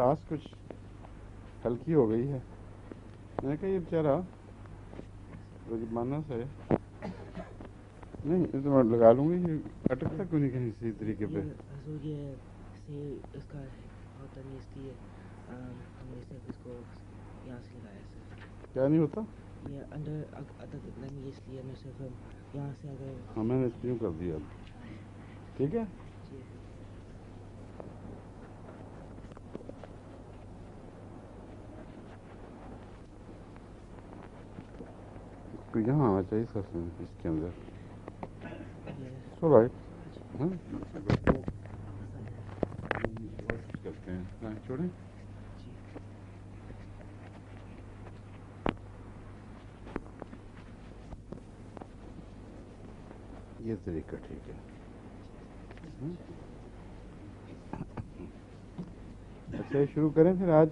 آس کچھ ہلکی ہو گئی ہے. میں نے کہا یہ بیچارہ رجمانہ سے نہیں تو میں لگا لوں گی. یہ اٹکتا کیوں نہیں کہیں صحیح طریقے پہ؟ یہ اس کا ہوتا نہیں اس لیے ہم نے صرف اس کو یہاں سے لگایا صرف. کیا نہیں ہوتا؟ یہ اندر لگیں گے اس لیے میں صرف یہاں سے اگر ہاں میں نے اس کر دیا اب. ٹھیک ہے. تو یہاں آنا چاہیے سر اس کے اندر. So right. ہاں کرتے ہیں چھوڑیں. یہ طریقہ ٹھیک ہے. اچھا یہ شروع کریں پھر آج.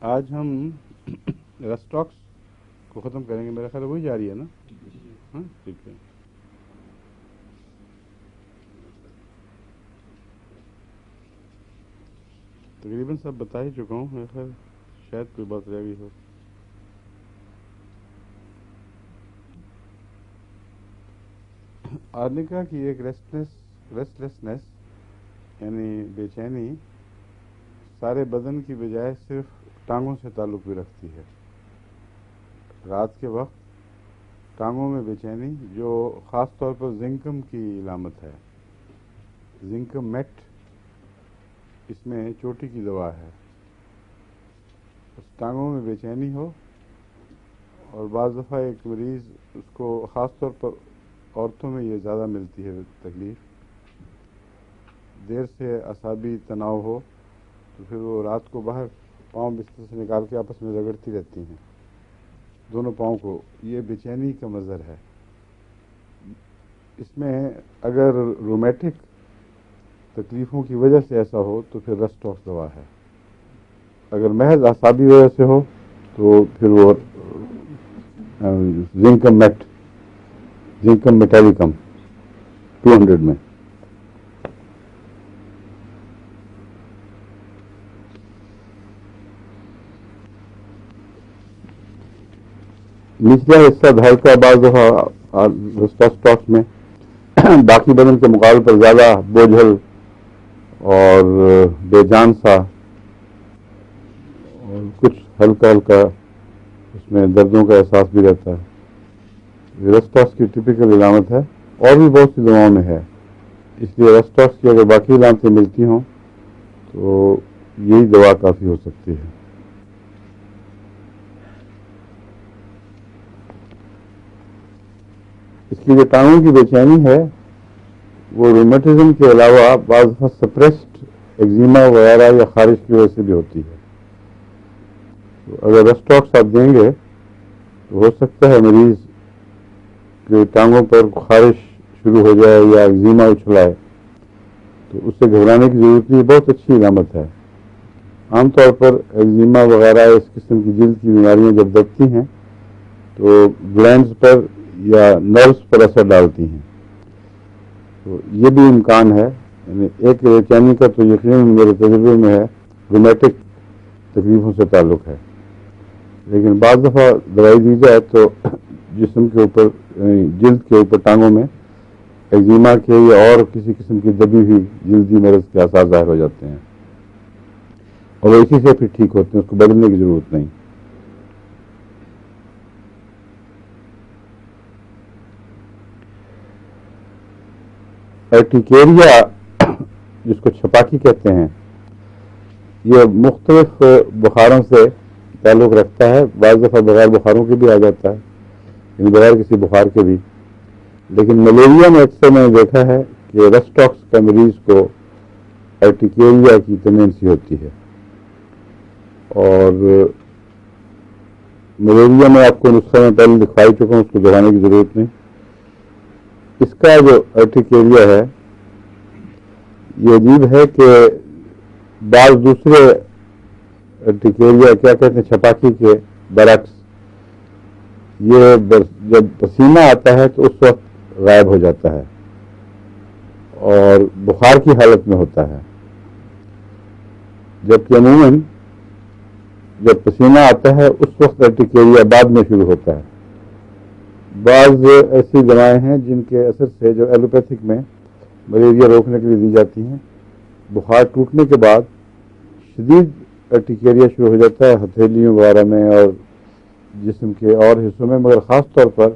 آج ہم رسٹاکس کو ختم کریں گے. میرا خیال ہے وہی جاری ہے نا؟ ہاں ٹھیک ہے. تقریباً سب بتا ہی چکا ہوں. میرا خیال شاید کوئی بات رہ گئی ہو. آج نے کہا کہ ایک ریسٹلیسنس یعنی بے چینی سارے بدن کی بجائے صرف ٹانگوں سے تعلق بھی رکھتی ہے. رات کے وقت ٹانگوں میں بے چینی جو خاص طور پر زنکم کی علامت ہے. زنکم میٹ اس میں چوٹی کی دوا ہے. ٹانگوں میں بے چینی ہو اور بعض دفعہ ایک مریض اس کو خاص طور پر عورتوں میں یہ زیادہ ملتی ہے تکلیف. دیر سے اعصابی تناؤ ہو تو پھر وہ رات کو باہر پاؤں بستر سے نکال کے آپس میں رگڑتی رہتی ہیں دونوں پاؤں کو. یہ بے چینی کا مظہر ہے. اس میں اگر رومیٹک تکلیفوں کی وجہ سے ایسا ہو تو پھر رسٹاکس دوا ہے. اگر محض اعصابی وجہ سے ہو تو پھر وہ زنکم میٹالیکم 200 میں. نچلا حصہ دھڑ کا بعض دفعہ رسٹاکس میں باقی بدن کے مقابلے پر زیادہ بوجھل اور بے جان سا اور کچھ ہلکا اس میں دردوں کا احساس بھی رہتا ہے. رسٹاکس کی ٹپیکل علامت ہے. اور بھی بہت سی دواؤں میں ہے. اس لیے رسٹاکس کی اگر باقی علامتیں ملتی ہوں تو یہی دوا کافی ہو سکتی ہے. اس کی جو ٹانگوں کی بے چینی ہے وہ رومیٹزم کے علاوہ بعض سپریسڈ ایگزیما وغیرہ یا خارش کی وجہ سے بھی ہوتی ہے. تو اگر رسٹاکس آپ دیں گے تو ہو سکتا ہے مریض کے ٹانگوں پر خارش شروع ہو جائے یا ایگزیما اچھلائے. تو اس سے گھبرانے کی ضرورت نہیں. بہت اچھی علامت ہے. عام طور پر ایگزیما وغیرہ اس قسم کی جلد کی بیماریاں جب دبتی ہیں تو گلینڈز پر یا نروس پر اثر ڈالتی ہیں. تو یہ بھی امکان ہے. یعنی ایک بے چینی کا تو یقیناً میرے تجربے میں ہے رومیٹک تکلیفوں سے تعلق ہے. لیکن بعض دفعہ دوائی دی جائے تو جسم کے اوپر جلد کے اوپر ٹانگوں میں ایگزیما کے یا اور کسی قسم کی دبی ہوئی جلدی مرض کے آثار ظاہر ہو جاتے ہیں اور وہ اسی سے پھر ٹھیک ہوتے ہیں. اس کو بدلنے کی ضرورت نہیں. ارٹیکیریا جس کو چھپاکی کہتے ہیں یہ مختلف بخاروں سے تعلق رکھتا ہے. بعض دفعہ بغیر بخاروں کے بھی آ جاتا ہے یعنی بغیر کسی بخار کے بھی. لیکن ملیریا میں اکثر میں نے دیکھا ہے کہ رسٹاکس کا مریض کو ارٹیکیریا کی ٹینڈنسی ہوتی ہے، اور ملیریا میں آپ کو نسخہ میں پہلے دکھائی چکا ہوں، اس کو دہرانے کی ضرورت نہیں. اس کا جو ارٹیکیریا ہے یہ عجیب ہے کہ بعض دوسرے ارٹیکیریا کیا کہتے ہیں چھپاکی کے برعکس، یہ جب پسینہ آتا ہے تو اس وقت غائب ہو جاتا ہے اور بخار کی حالت میں ہوتا ہے، جبکہ عموماً جب پسینہ آتا ہے اس وقت ارٹیکیریا بعد میں شروع ہوتا ہے. بعض ایسی دوائیں ہیں جن کے اثر سے جو ایلوپیتھک میں ملیریا روکنے کے لیے دی جاتی ہیں، بخار ٹوٹنے کے بعد شدید ارٹیکیریا شروع ہو جاتا ہے ہتھیلیوں وغیرہ میں اور جسم کے اور حصوں میں، مگر خاص طور پر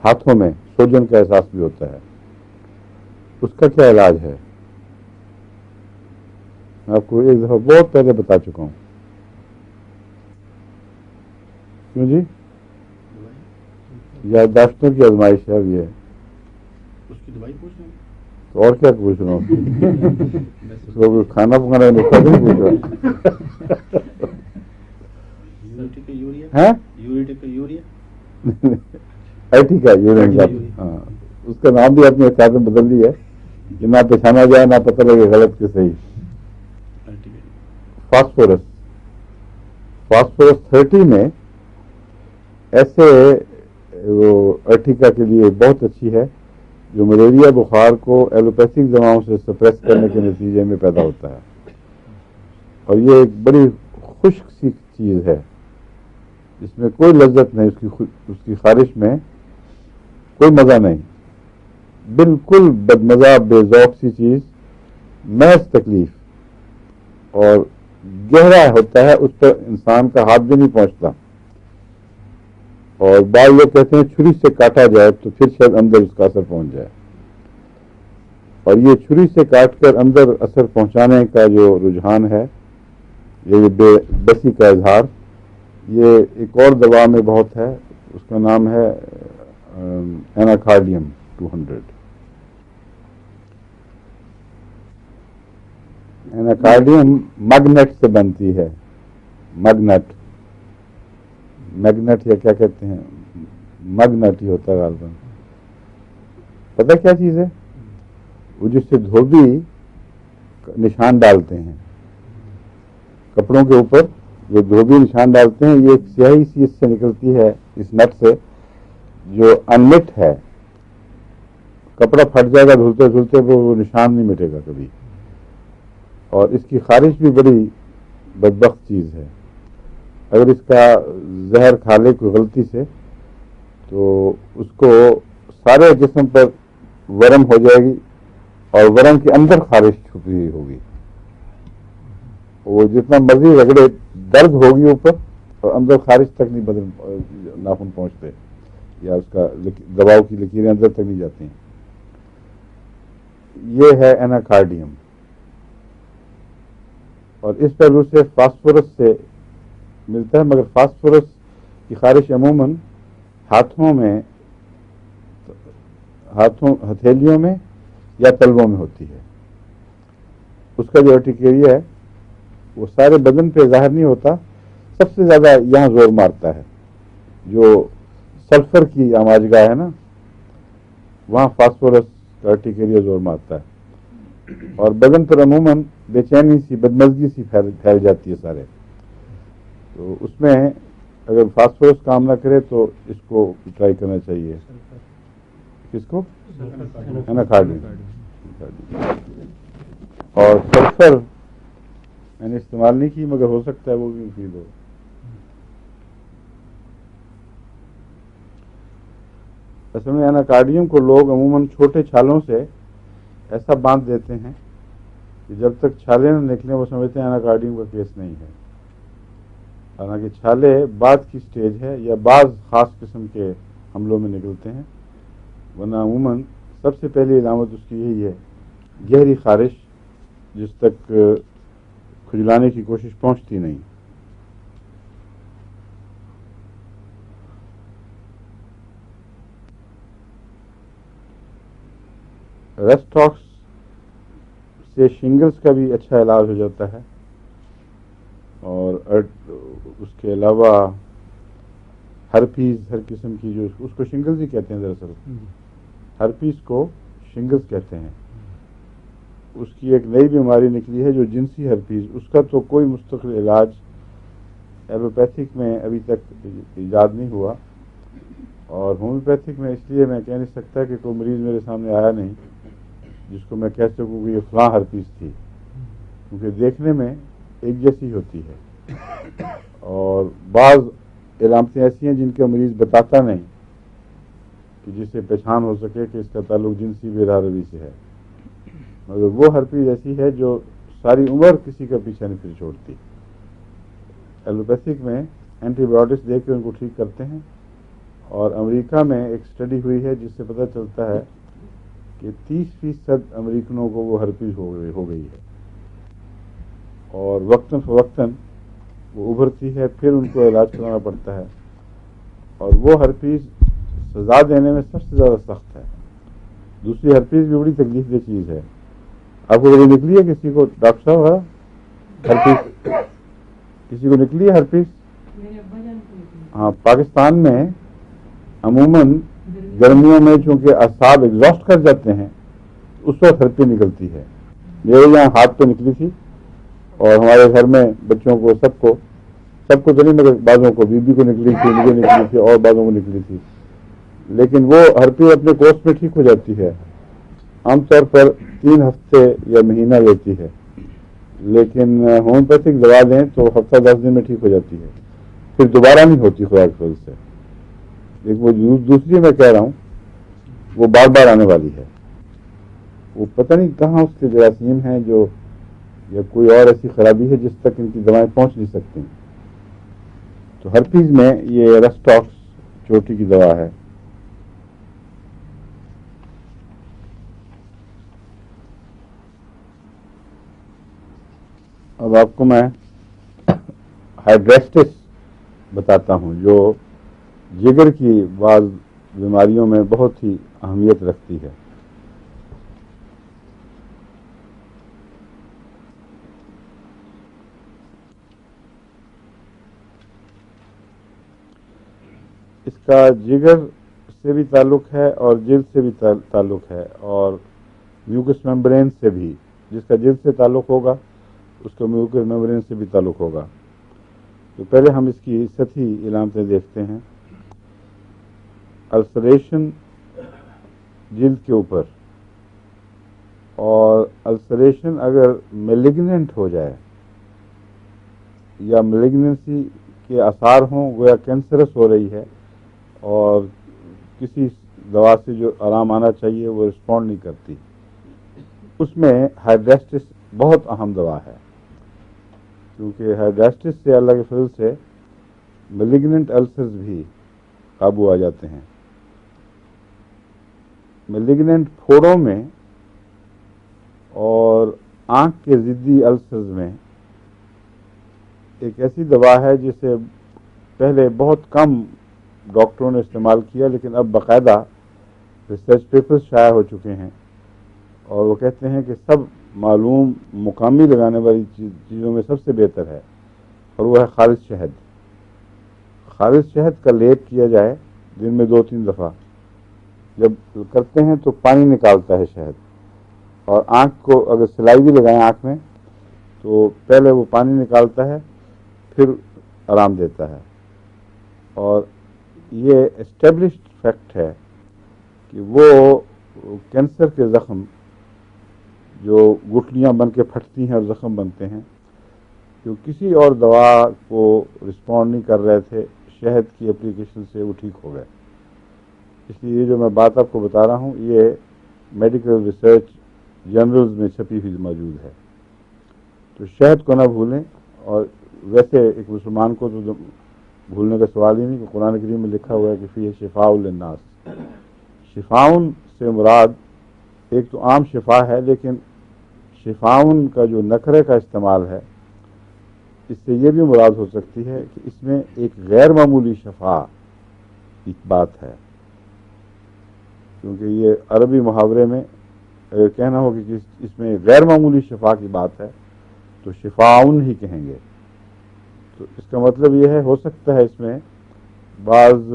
ہاتھوں میں سوجن کا احساس بھی ہوتا ہے. اس کا کیا علاج ہے؟ میں آپ کو ایک دفعہ بہت پہلے بتا چکا ہوں. کیوں جی؟ یادداشتوں کی آزمائش ہے اب یہ. اس کی دوائی پوچھ رہے ہیں تو اور کیا پوچھ رہا ہوں؟ کھانا پکانا نسخہ نہیں پوچھ رہا. یوریٹک یوریا ایٹی کا یورین. ہاں، اس کا نام بھی اپنے حساب سے بدل دی ہے کہ نہ پہچانا جائے نہ پتہ لگے غلط کہ صحیح. فاسفورس 30 میں ایسے وہ ارٹیکا کے لیے بہت اچھی ہے جو ملیریا بخار کو ایلوپیتھک دواؤں سے سپریس کرنے کے نتیجے میں پیدا ہوتا ہے، اور یہ ایک بڑی خشک سی چیز ہے جس میں کوئی لذت نہیں، اس کی خارش میں کوئی مزہ نہیں، بالکل بدمزہ بے ذوق سی چیز، محض تکلیف، اور گہرا ہوتا ہے، اس پر انسان کا ہاتھ بھی نہیں پہنچتا، اور بعض لوگ کہتے ہیں چھری سے کاٹا جائے تو پھر شاید اندر اس کا اثر پہنچ جائے، اور یہ چھری سے کاٹ کر اندر اثر پہنچانے کا جو رجحان ہے، یہ بے بسی کا اظہار، یہ ایک اور دوا میں بہت ہے، اس کا نام ہے ایناکارڈیم 200. ایناکارڈیم میگنیٹ سے بنتی ہے، میگنیٹ یا کیا کہتے ہیں، میگنیٹ ہی ہوتا ہے غالباً. پتہ کیا چیز ہے؟ وہ جس سے دھوبی نشان ڈالتے ہیں کپڑوں کے اوپر، جو دھوبی نشان ڈالتے ہیں، یہ ایک سیاہی سی اس سے نکلتی ہے، اس نٹ سے، جو انمٹ ہے. کپڑا پھٹ جائے گا دھلتے دھلتے، وہ نشان نہیں مٹے گا کبھی، اور اس کی خارش بھی بڑی بدبخت چیز ہے. اگر اس کا زہر کھا لے کوئی غلطی سے تو اس کو سارے جسم پر ورم ہو جائے گی، اور ورم کے اندر خارش چھپی ہوئی ہوگی، وہ جتنا مرضی رگڑے درد ہوگی اوپر، اور اندر خارش تک نہیں بدل ناخن پہنچتے، یا اس کا دباؤ کی لکیریں اندر تک نہیں جاتی ہیں. یہ ہے ایناکارڈیم، اور اس پہلو سے فاسفورس سے ملتا ہے، مگر فاسفورس کی خارش عموماً ہتھیلیوں میں یا تلووں میں ہوتی ہے. اس کا جو ارٹیکیریا ہے وہ سارے بدن پہ ظاہر نہیں ہوتا، سب سے زیادہ یہاں زور مارتا ہے، جو سلفر کی آماجگاہ ہے نا، وہاں فاسفورس کا ارٹیکیریا زور مارتا ہے، اور بدن پر عموماً بے چینی سی، بدمزگی سی پھیل جاتی ہے سارے. تو اس میں اگر فاسفورس کام نہ کرے تو اس کو ٹرائی کرنا چاہیے. کس کو؟ ایناکارڈیم. اور سلفر میں نے استعمال نہیں کی، مگر ہو سکتا ہے وہ بھی مفید ہو. اصل میں ایناکارڈیم کو لوگ عموماً چھوٹے چھالوں سے ایسا باندھ دیتے ہیں کہ جب تک چھالے نہ نکلیں وہ سمجھتے ہیں ایناکارڈیم کا کیس نہیں ہے، حالانکہ چھالے بعد کی سٹیج ہے یا بعض خاص قسم کے حملوں میں نکلتے ہیں، ورنہ عموماً سب سے پہلی علامت اس کی یہی ہے، گہری خارش جس تک کھجلانے کی کوشش پہنچتی نہیں. ریسٹاکس سے شنگلز کا بھی اچھا علاج ہو جاتا ہے، اور اس کے علاوہ ہرپیز، ہر قسم کی جو اس کو شنگلز ہی کہتے ہیں، دراصل ہرپیز کو شنگلز کہتے ہیں، اس کی ایک نئی بیماری نکلی ہے جو جنسی ہرپیز، اس کا تو کوئی مستقل علاج ایلوپیتھک میں ابھی تک ایجاد نہیں ہوا، اور ہومیوپیتھک میں اس لیے میں کہہ نہیں سکتا کہ کوئی مریض میرے سامنے آیا نہیں جس کو میں کہہ سکوں کہ یہ فلاں ہرپیز تھی، کیونکہ دیکھنے میں ایک جیسی ہوتی ہے، اور بعض علامتیں ایسی ہیں جن کا مریض بتاتا نہیں کہ جس سے پہچان ہو سکے کہ اس کا تعلق جنسی بے روی سے ہے، مگر وہ ہرپیز ایسی ہے جو ساری عمر کسی کا پیچھا نہیں پھر چھوڑتی۔ ایلوپیتھک میں اینٹی بایوٹکس دے کے ان کو ٹھیک کرتے ہیں، اور امریکہ میں ایک اسٹڈی ہوئی ہے جس سے پتہ چلتا ہے کہ 30% امریکنوں کو وہ ہرپیز ہو گئی ہے، اور وقتاً فوقتاً وہ ابھرتی ہے، پھر ان کو علاج کرانا پڑتا ہے، اور وہ ہرپیز سزا دینے میں سب سے زیادہ سخت ہے۔ دوسری ہرپیز بھی بڑی تکلیف دہ چیز ہے۔ آپ کو کبھی نکلی ہے کسی کو، ڈاکٹر صاحب ہرپیز کسی کو نکلی ہے ہرپیز؟ ہاں، پاکستان میں عموماً گرمیوں میں چونکہ اعصاب ایگزاسٹ کر جاتے ہیں اس وقت ہرپیز نکلتی ہے۔ میرے یہاں ہاتھ پہ نکلی تھی، اور ہمارے گھر میں بچوں کو سب کو تو نہیں، مگر بعضوں کو، بیوی کو نکلی تھی، مجھے نکلی تھی، اور بعضوں کو نکلی تھی، لیکن وہ ہرپیز اپنے کورس میں ٹھیک ہو جاتی ہے، عام طور پر 3 ہفتے یا مہینہ لیتی ہے، لیکن ہومیوپیتھک دوا دیں تو ہفتہ 10 دن میں ٹھیک ہو جاتی ہے، پھر دوبارہ نہیں ہوتی خدا کے فضل سے۔ لیکن وہ دوسری میں کہہ رہا ہوں وہ بار بار آنے والی ہے، وہ پتہ نہیں کہاں اس کے جراثیم ہیں جو، یا کوئی اور ایسی خرابی ہے جس تک ان کی دوائیں پہنچ نہیں سکتی۔ تو ہرپیز میں یہ ریسٹاکس چوٹی کی دوا ہے۔ اب آپ کو میں ہائیڈریسٹس بتاتا ہوں جو جگر کی بعض بیماریوں میں بہت ہی اہمیت رکھتی ہے۔ اس کا جگر سے بھی تعلق ہے اور جلد سے بھی تعلق ہے، اور میوکس میمبرین سے بھی، جس کا جلد سے تعلق ہوگا اس کا میوکس میمبرین سے بھی تعلق ہوگا۔ تو پہلے ہم اس کی سطحی علامتیں دیکھتے ہیں۔ السریشن جلد کے اوپر، اور السریشن اگر میلیگننٹ ہو جائے یا میلیگننسی کے آثار ہوں، گویا کینسرس ہو رہی ہے، اور کسی دوا سے جو آرام آنا چاہیے وہ رسپونڈ نہیں کرتی، اس میں ہائیڈریسٹس بہت اہم دوا ہے، کیونکہ ہائیڈریسٹس سے اللہ کے فضل سے میلیگننٹ السرز بھی قابو آ جاتے ہیں۔ میلیگننٹ پھوڑوں میں اور آنکھ کے ضدی السرز میں ایک ایسی دوا ہے جسے پہلے بہت کم ڈاکٹروں نے استعمال کیا، لیکن اب باقاعدہ ریسرچ پیپرز شائع ہو چکے ہیں، اور وہ کہتے ہیں کہ سب معلوم مقامی لگانے والی چیزوں میں سب سے بہتر ہے، اور وہ ہے خالص شہد۔ خالص شہد کا لیپ کیا جائے دن میں 2-3 دفعہ، جب کرتے ہیں تو پانی نکالتا ہے شہد، اور آنکھ کو اگر سلائی بھی لگائیں آنکھ میں تو پہلے وہ پانی نکالتا ہے پھر آرام دیتا ہے، اور یہ اسٹیبلشڈ فیکٹ ہے کہ وہ کینسر کے زخم جو گٹھلیاں بن کے پھٹتی ہیں اور زخم بنتے ہیں، جو کسی اور دوا کو رسپونڈ نہیں کر رہے تھے، شہد کی اپلیکیشن سے وہ ٹھیک ہو گئے۔ اس لیے یہ جو میں بات آپ کو بتا رہا ہوں یہ میڈیکل ریسرچ جرنلز میں چھپی ہوئی موجود ہے، تو شہد کو نہ بھولیں۔ اور ویسے ایک مسلمان کو تو بھولنے کا سوال ہی نہیں، کہ قرآن کریم میں لکھا ہوا ہے کہ فیہ شفاء للناس۔ شفاؤن سے مراد ایک تو عام شفا ہے، لیکن شفاؤن کا جو نکرے کا استعمال ہے اس سے یہ بھی مراد ہو سکتی ہے کہ اس میں ایک غیر معمولی شفا کی بات ہے، کیونکہ یہ عربی محاورے میں اگر کہنا ہو کہ اس میں غیر معمولی شفا کی بات ہے تو شفاؤن ہی کہیں گے. تو اس کا مطلب یہ ہے، ہو سکتا ہے اس میں بعض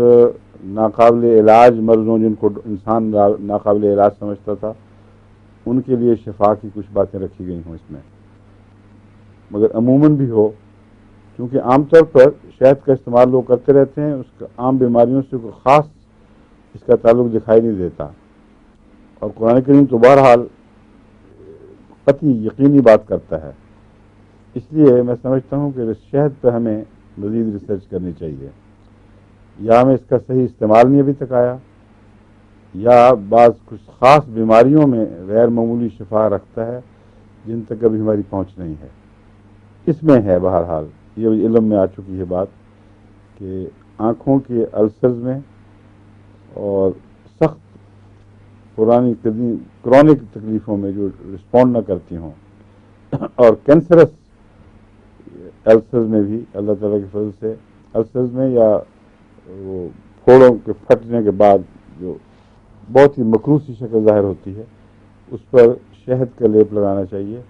ناقابل علاج مرضوں جن کو انسان ناقابل علاج سمجھتا تھا ان کے لیے شفا کی کچھ باتیں رکھی گئی ہوں اس میں. مگر عموماً بھی ہو، کیونکہ عام طور پر شہد کا استعمال لوگ کرتے رہتے ہیں، اس کا عام بیماریوں سے کوئی خاص اس کا تعلق دکھائی نہیں دیتا. اور قرآن کریم تو بہرحال قطعی یقینی بات کرتا ہے. اس لیے میں سمجھتا ہوں کہ شہد پہ ہمیں مزید ریسرچ کرنی چاہیے. یا ہمیں اس کا صحیح استعمال نہیں ابھی تک آیا، یا بعض کچھ خاص بیماریوں میں غیر معمولی شفا رکھتا ہے جن تک ابھی ہماری پہنچ نہیں ہے. اس میں ہے بہرحال یہ علم میں آ چکی ہے بات کہ آنکھوں کے السرز میں اور سخت پرانی کرونک تکلیفوں میں جو رسپونڈ نہ کرتی ہوں، اور کینسرس السرز میں بھی اللہ تعالیٰ کے فضل سے السرز میں یا وہ پھوڑوں کے پھٹنے کے بعد جو بہت ہی مکروہ سی شکل ظاہر ہوتی ہے، اس پر شہد کا لیپ لگانا چاہیے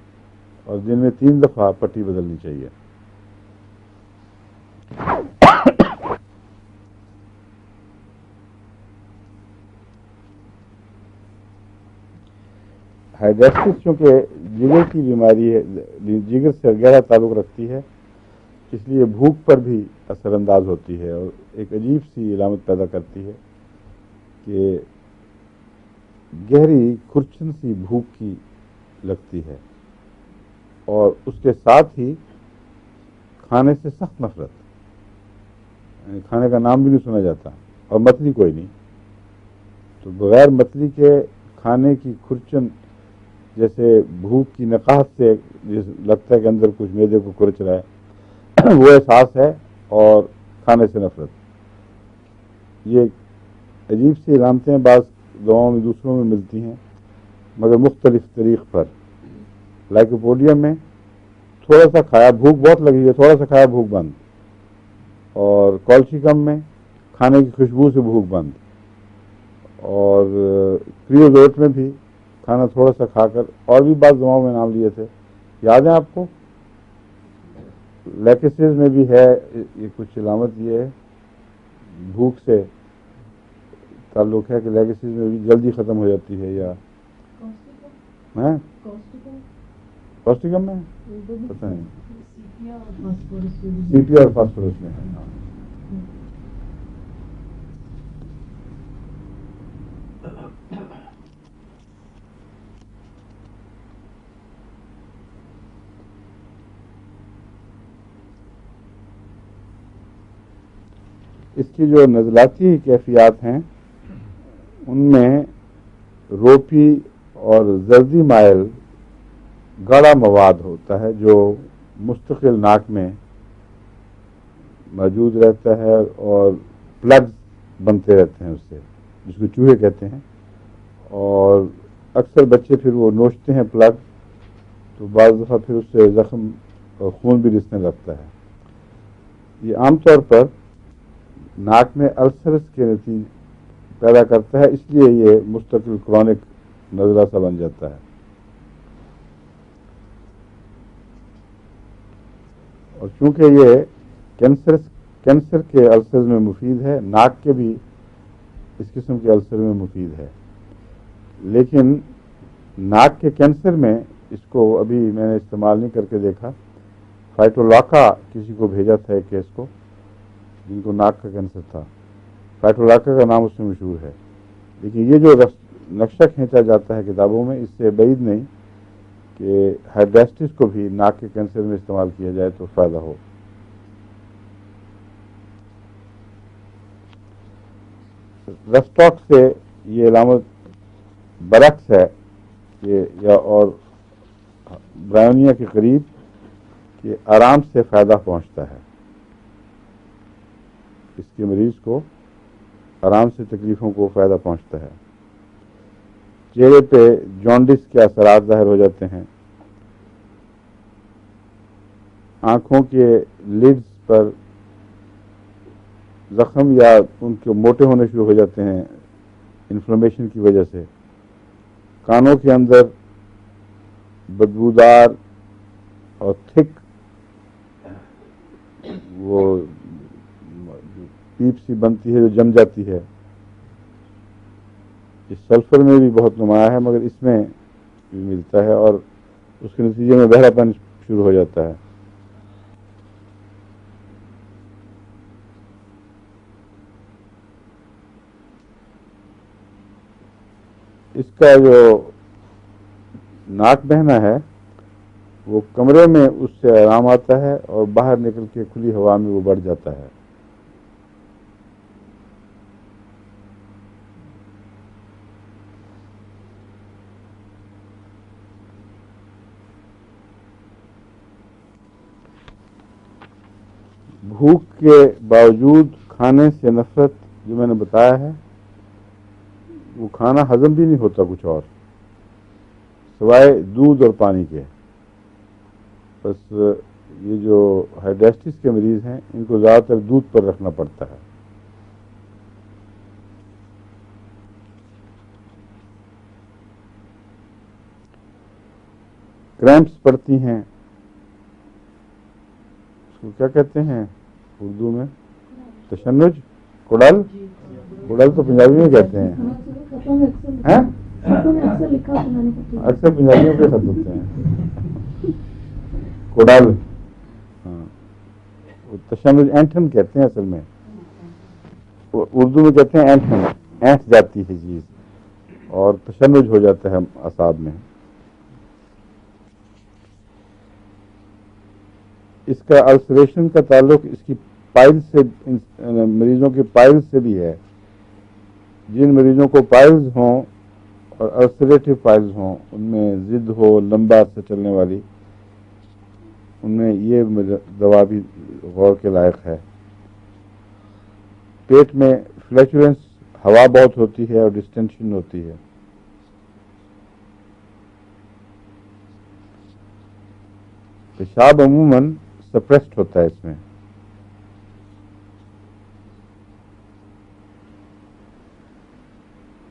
اور دن میں 3 دفعہ پٹی بدلنی چاہیے. ہائیڈریسٹس چونکہ جگر کی بیماری ہے، جگر سے گہرا تعلق رکھتی ہے، اس لیے بھوک پر بھی اثر انداز ہوتی ہے اور ایک عجیب سی علامت پیدا کرتی ہے کہ گہری کھرچن سی بھوک کی لگتی ہے، اور اس کے ساتھ ہی کھانے سے سخت نفرت، یعنی کھانے کا نام بھی نہیں سنا جاتا اور متلی کوئی نہیں. تو بغیر متلی کے کھانے کی کھرچن جیسے بھوک کی نقاہت سے لگتا ہے کہ اندر کچھ معدے کو کھرچ رہا ہے، وہ احساس ہے، اور کھانے سے نفرت. یہ عجیب سی علامتیں بعض دواؤں میں دوسروں میں ملتی ہیں مگر مختلف طریق پر. لائکوپوڈیم میں تھوڑا سا کھایا بھوک بہت لگی ہے، تھوڑا سا کھایا بھوک بند، اور کولچیکم میں کھانے کی خوشبو سے بھوک بند، اور کریوزوٹ میں بھی کھانا تھوڑا سا کھا کر، اور بھی بعض دواؤں میں نام لیے تھے، یاد ہیں آپ کو؟ لیکسز میں بھی ہے یہ کچھ علامت، یہ ہے بھوک سے تعلق ہے کہ لیکسز میں بھی جلدی ختم ہو جاتی ہے. یا کوسٹیکم میں پتہ نہیں، سی پی اور فاسفورس میں ہے. اس کی جو نزلاتی کیفیات ہیں ان میں روپی اور زردی مائل گاڑھا مواد ہوتا ہے جو مستقل ناک میں موجود رہتا ہے اور پلگز بنتے رہتے ہیں اس سے، جس کو چوہے کہتے ہیں، اور اکثر بچے پھر وہ نوچتے ہیں پلگ، تو بعض دفعہ پھر اس سے زخم اور خون بھی رسنے لگتا ہے. یہ عام طور پر ناک میں السرس کے نتیجے پیدا کرتا ہے، اس لیے یہ مستقل کرونک نزلہ سا بن جاتا ہے. اور چونکہ یہ کینسر کے السر میں مفید ہے، ناک کے بھی اس قسم کے السر میں مفید ہے. لیکن ناک کے کینسر میں اس کو ابھی میں نے استعمال نہیں کر کے دیکھا. فائٹولاکا کسی کو بھیجا تھا ایک کیس کو جن کو ناک کا کینسر تھا، فائٹولاکا کا نام اس میں مشہور ہے. لیکن یہ جو نقشہ کھینچا جاتا ہے کتابوں میں، اس سے بعید نہیں کہ ہائیڈریسٹس کو بھی ناک کے کینسر میں استعمال کیا جائے تو فائدہ ہو. رسٹاک سے یہ علامت برعکس ہے کہ یا اور برائونیا کے قریب کہ آرام سے فائدہ پہنچتا ہے، اس کے مریض کو آرام سے تکلیفوں کو فائدہ پہنچتا ہے. چہرے پہ جانڈس کے اثرات ظاہر ہو جاتے ہیں، آنکھوں کے لیڈز پر زخم یا ان کے موٹے ہونے شروع ہو جاتے ہیں انفلمیشن کی وجہ سے، کانوں کے اندر بدبودار اور تھک وہ پیپ سی بنتی ہے جو جم جاتی ہے، اس سلفر میں بھی بہت نمایاں ہے، مگر اس میں بھی ملتا ہے اور اس کے نتیجے میں بہرا پن شروع ہو جاتا ہے۔ اس کا جو ناک بہنا ہے وہ کمرے میں اس سے آرام آتا ہے اور باہر نکل کے کھلی ہوا میں وہ بڑھ جاتا ہے۔ بھوک کے باوجود کھانے سے نفرت جو میں نے بتایا ہے، وہ کھانا ہضم بھی نہیں ہوتا کچھ اور سوائے دودھ اور پانی کے۔ بس یہ جو ہائیڈرائٹس کے مریض ہیں ان کو زیادہ تر دودھ پر رکھنا پڑتا ہے۔ کریمپس پڑتی ہیں، اس کو کیا کہتے ہیں اردو میں؟ تشنج، کڑل تو پنجابی میں کہتے ہیں، اکثر پنجابیوں کے خط ہوتے ہیں کڑل، ہاں تشنج اینٹھن کہتے ہیں اصل میں، اردو میں کہتے ہیں اینٹھن، اینٹ جاتی ہے چیز اور تشنج ہو جاتا ہے اعصاب میں۔ اس کا السریشن کا تعلق اس کی پائل سے، مریضوں کے پائل سے بھی ہے۔ جن مریضوں کو پائلز ہوں اور السریٹو پائلز ہوں، ان میں ضد ہو لمبا عرصہ چلنے والی، ان میں یہ دوا بھی غور کے لائق ہے۔ پیٹ میں فلیچولنس، ہوا بہت ہوتی ہے اور ڈسٹینشن ہوتی ہے۔ پیشاب عموماً سپریسڈ ہوتا ہے اس میں۔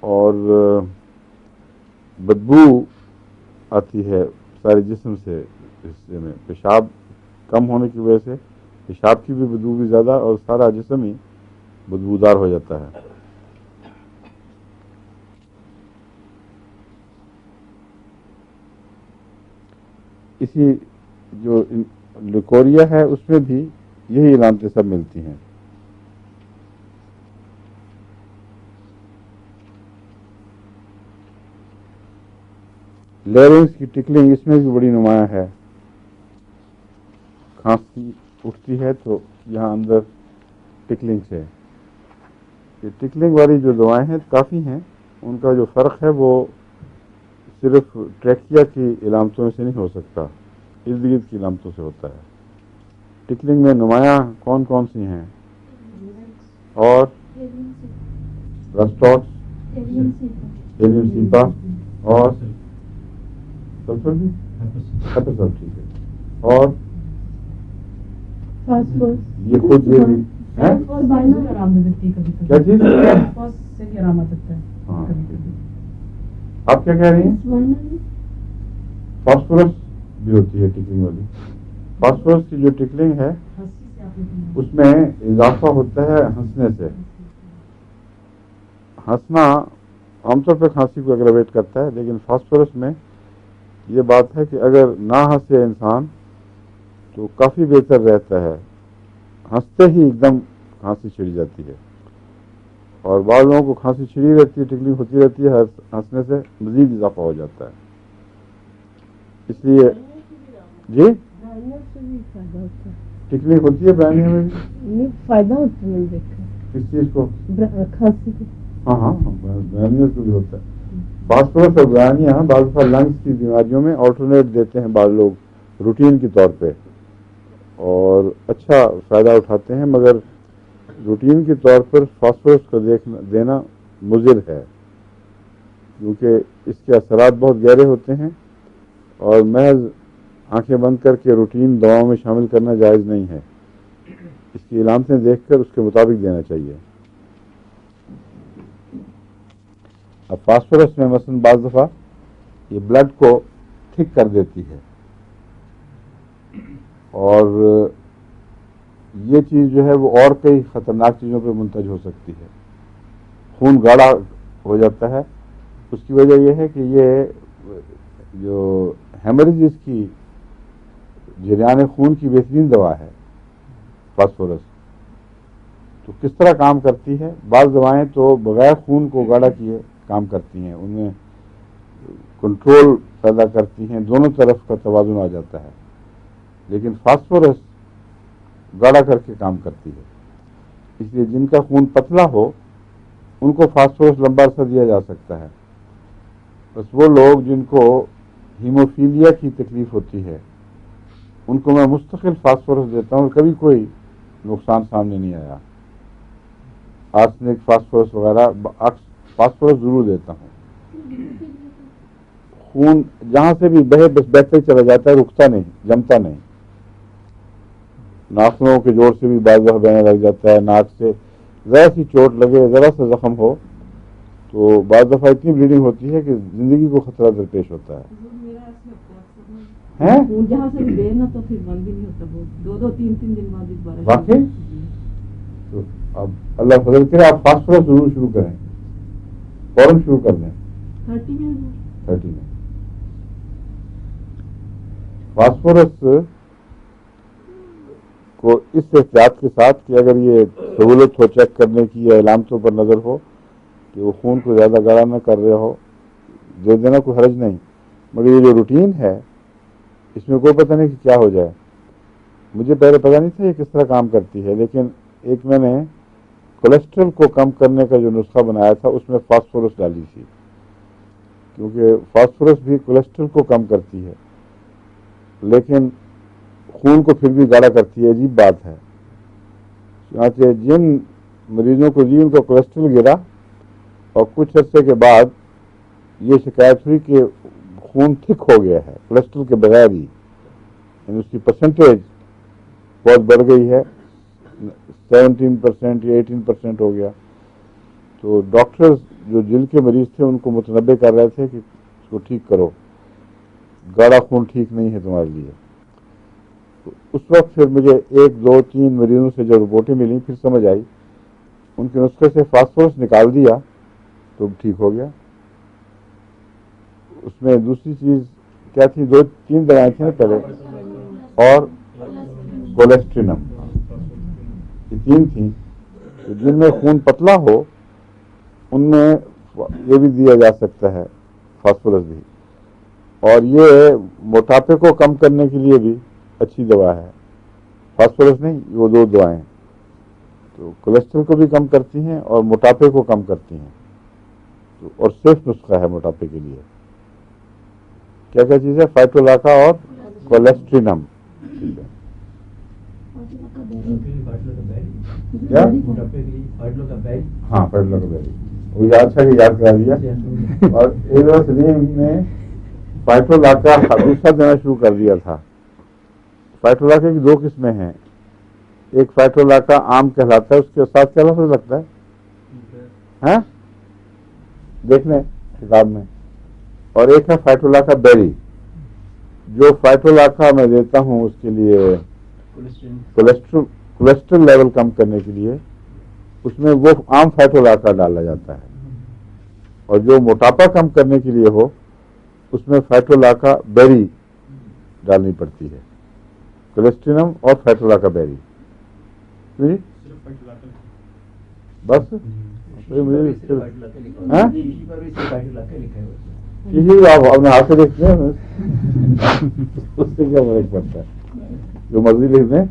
اور بدبو آتی ہے سارے جسم سے، حصے میں پیشاب کم ہونے کی وجہ سے پیشاب کی بھی بدبو بھی زیادہ اور سارا جسم ہی بدبودار ہو جاتا ہے۔ اسی جو لیکوریا ہے اس میں بھی یہی علامتیں سب ملتی ہیں۔ لیرنگس کی ٹکلنگ اس میں بھی بڑی نمایاں ہے۔ کھانسی اٹھتی ہے تو یہاں اندر ٹکلنگ سے، یہ ٹکلنگ والی جو دوائیں ہیں کافی ہیں، ان کا جو فرق ہے وہ صرف ٹریکیا کی علامتوں سے نہیں ہو سکتا، ارد گرد کی علامتوں سے ہوتا ہے۔ ٹکلنگ میں نمایاں کون کون سی ہیں؟ اور رسٹوٹس، ہیلیم سیپا اور سلفر بھی، سب ٹھیک ہے۔ اور یہ خود یہ بھی کیا چیز؟ ہاں آپ کیا کہہ رہی ہیں؟ فاسفورس بھی ہوتی ہے ٹکلنگ والی۔ فاسفورس کی جو ٹکلنگ ہے اس میں اضافہ ہوتا ہے ہنسنے سے۔ ہنسنا عام طور پہ کھانسی کو اگراویٹ کرتا ہے، لیکن فاسفورس میں یہ بات ہے کہ اگر نہ ہنسے انسان تو کافی بہتر رہتا ہے، ہنستے ہی ایک دم کھانسی چھڑ جاتی ہے، اور بعض لوگوں کو کھانسی چھڑی رہتی ہے، ٹکلنگ ہوتی رہتی ہے، ہنسنے سے مزید اضافہ ہو جاتا ہے۔ اس لیے جی ٹکلنگ ہوتی ہے برانیہ میں بھی فائدہ ہوتا ہے، دیکھا کس چیز کو؟ کھانسی کو۔ ہاں برانیہ کو بھی ہوتا ہے۔ فاسفورس اور برانیہ بعض دفعہ لنگس کی بیماریوں میں آلٹرنیٹ دیتے ہیں بعض لوگ روٹین کے طور پہ، اور اچھا فائدہ اٹھاتے ہیں، مگر روٹین کے طور پر فاسفورس کو دینا مضر ہے، کیونکہ اس کے اثرات بہت گہرے ہوتے ہیں اور محض آنکھیں بند کر کے روٹین دواؤں میں شامل کرنا جائز نہیں ہے۔ اس کی علامتیں دیکھ کر اس کے مطابق دینا چاہیے۔ اب فاسفورس میں مثلاً بعض دفعہ یہ بلڈ کو ٹھیک کر دیتی ہے، اور یہ چیز جو ہے وہ اور کئی خطرناک چیزوں پہ منتج ہو سکتی ہے. خون گاڑھا ہو جاتا ہے. اس کی وجہ یہ ہے کہ یہ جو ہیمریجز کی جریان خون کی بہترین دوا ہے فاسفورس. تو کس طرح کام کرتی ہے؟ بعض دوائیں تو بغیر خون کو گاڑھا کیے کام کرتی ہیں، ان میں کنٹرول پیدا کرتی ہیں، دونوں طرف کا توازن آ جاتا ہے. لیکن فاسفورس گاڑھا کر کے کام کرتی ہے. اس لیے جن کا خون پتلا ہو ان کو فاسفورس لمبا عرصہ دیا جا سکتا ہے. بس وہ لوگ جن کو ہیموفیلیا کی تکلیف ہوتی ہے ان کو میں مستقل فاسفورس دیتا ہوں، کبھی کوئی نقصان سامنے نہیں آیا. آرسنک فاسفورس وغیرہ فاسفورس ضرور دیتا ہوں. خون جہاں سے بھی بہے بس بہتے چلا جاتا ہے، رکتا نہیں، جمتا نہیں. ناخنوں کے جوڑ سے بھی بعض دفعہ بہنے لگ جاتا ہے. ناک سے ذرا سی چوٹ لگے، ذرا سا زخم ہو تو بعض دفعہ اتنی بلیڈنگ ہوتی ہے کہ زندگی کو خطرہ درپیش ہوتا ہے. جہاں سے بھی نا تو پھر بند بھی نہیں ہوتا، دو تین دن بعد ایک بار. واقعی تو اب اللہ فضل کرے آپ فاسفورس ضرور شروع کریں، فوراً شروع کر دیں. 30 میں فاسفورس کو اس احتیاط کے ساتھ کہ اگر یہ سہولت ہو چیک کرنے کی یا علامتوں پر نظر ہو کہ وہ خون کو زیادہ گاڑھا نہ کر رہے ہو، دے دینا کوئی حرج نہیں. مگر یہ جو روٹین ہے اس میں کوئی پتہ نہیں کہ کیا ہو جائے. مجھے پہلے پتہ نہیں تھا یہ کس طرح کام کرتی ہے، لیکن ایک میں نے کولیسٹرول کو کم کرنے کا جو نسخہ بنایا تھا اس میں فاسفورس ڈالی تھی، کیونکہ فاسفورس بھی کولیسٹرول کو کم کرتی ہے لیکن خون کو پھر بھی گاڑھا کرتی ہے. عجیب بات ہے. چنانچہ جن مریضوں کو ان کا کولیسٹرول گرا اور کچھ عرصے کے بعد یہ شکایت ہوئی کہ خون ٹھیک ہو گیا ہے کولیسٹرول کے بغیر ہی، یعنی اس کی پرسنٹیج بہت بڑھ گئی ہے، 17% یا 18% ہو گیا. تو ڈاکٹرز جو دل کے مریض تھے ان کو متنبع کر رہے تھے کہ اس کو ٹھیک کرو، گاڑھا خون ٹھیک نہیں ہے تمہارے لیے. تو اس وقت پھر مجھے 1 2 3 مریضوں سے جو رپورٹیں ملیں پھر سمجھ آئی، ان کے نسخے سے فاسفورس نکال دیا تو ٹھیک ہو گیا. اس میں دوسری چیز کیا تھی؟ 2 3 دوائیں تھیں پہلے، اور کولیسٹرینم. یہ 3 تھیں. جن میں خون پتلا ہو ان میں یہ بھی دیا جا سکتا ہے فاسفورس بھی، اور یہ موٹاپے کو کم کرنے کے لیے بھی اچھی دوا ہے. فاسفورس نہیں، وہ 2 دوائیں تو کولیسٹرول کو بھی کم کرتی ہیں اور موٹاپے کو کم کرتی ہیں. تو اور سیف نسخہ ہے موٹاپے کے لیے. کیا کیا چیز ہے؟ فائٹولاکا اور کولیسٹرینم. ٹھیک ہے. کیا؟ ہاں فائٹولاکا بیری، وہ یاد تھا کہ یاد کرا دیا. اور ایک سلیم نے فائٹولاکا دوسرا دینا شروع کر دیا تھا. فائٹولاکا کی 2 قسمیں ہیں. ایک فائٹولاکا عام کہلاتا ہے، اس کے ساتھ کیا لفظ لگتا ہے؟ ہاں دیکھ لیں کتاب میں. اور ایک ہے فائٹولاکا بیری. جو فائٹولاکا میں دیتا ہوں اس کے لیے کولیسٹرول لیول کم کرنے کے لیے، اس میں وہ عام فائٹولاکا ڈالا جاتا ہے. اور جو موٹاپا کم کرنے کے لیے ہو اس میں فائٹولاکا بیری ڈالنی پڑتی ہے. کولیسٹرینم اور فائٹولاکا بیری. بس آپ اپنے ہاتھ سے دیکھتے ہیں اس سے کیا فرق پڑتا ہے؟ جو مرضی لکھ دیں.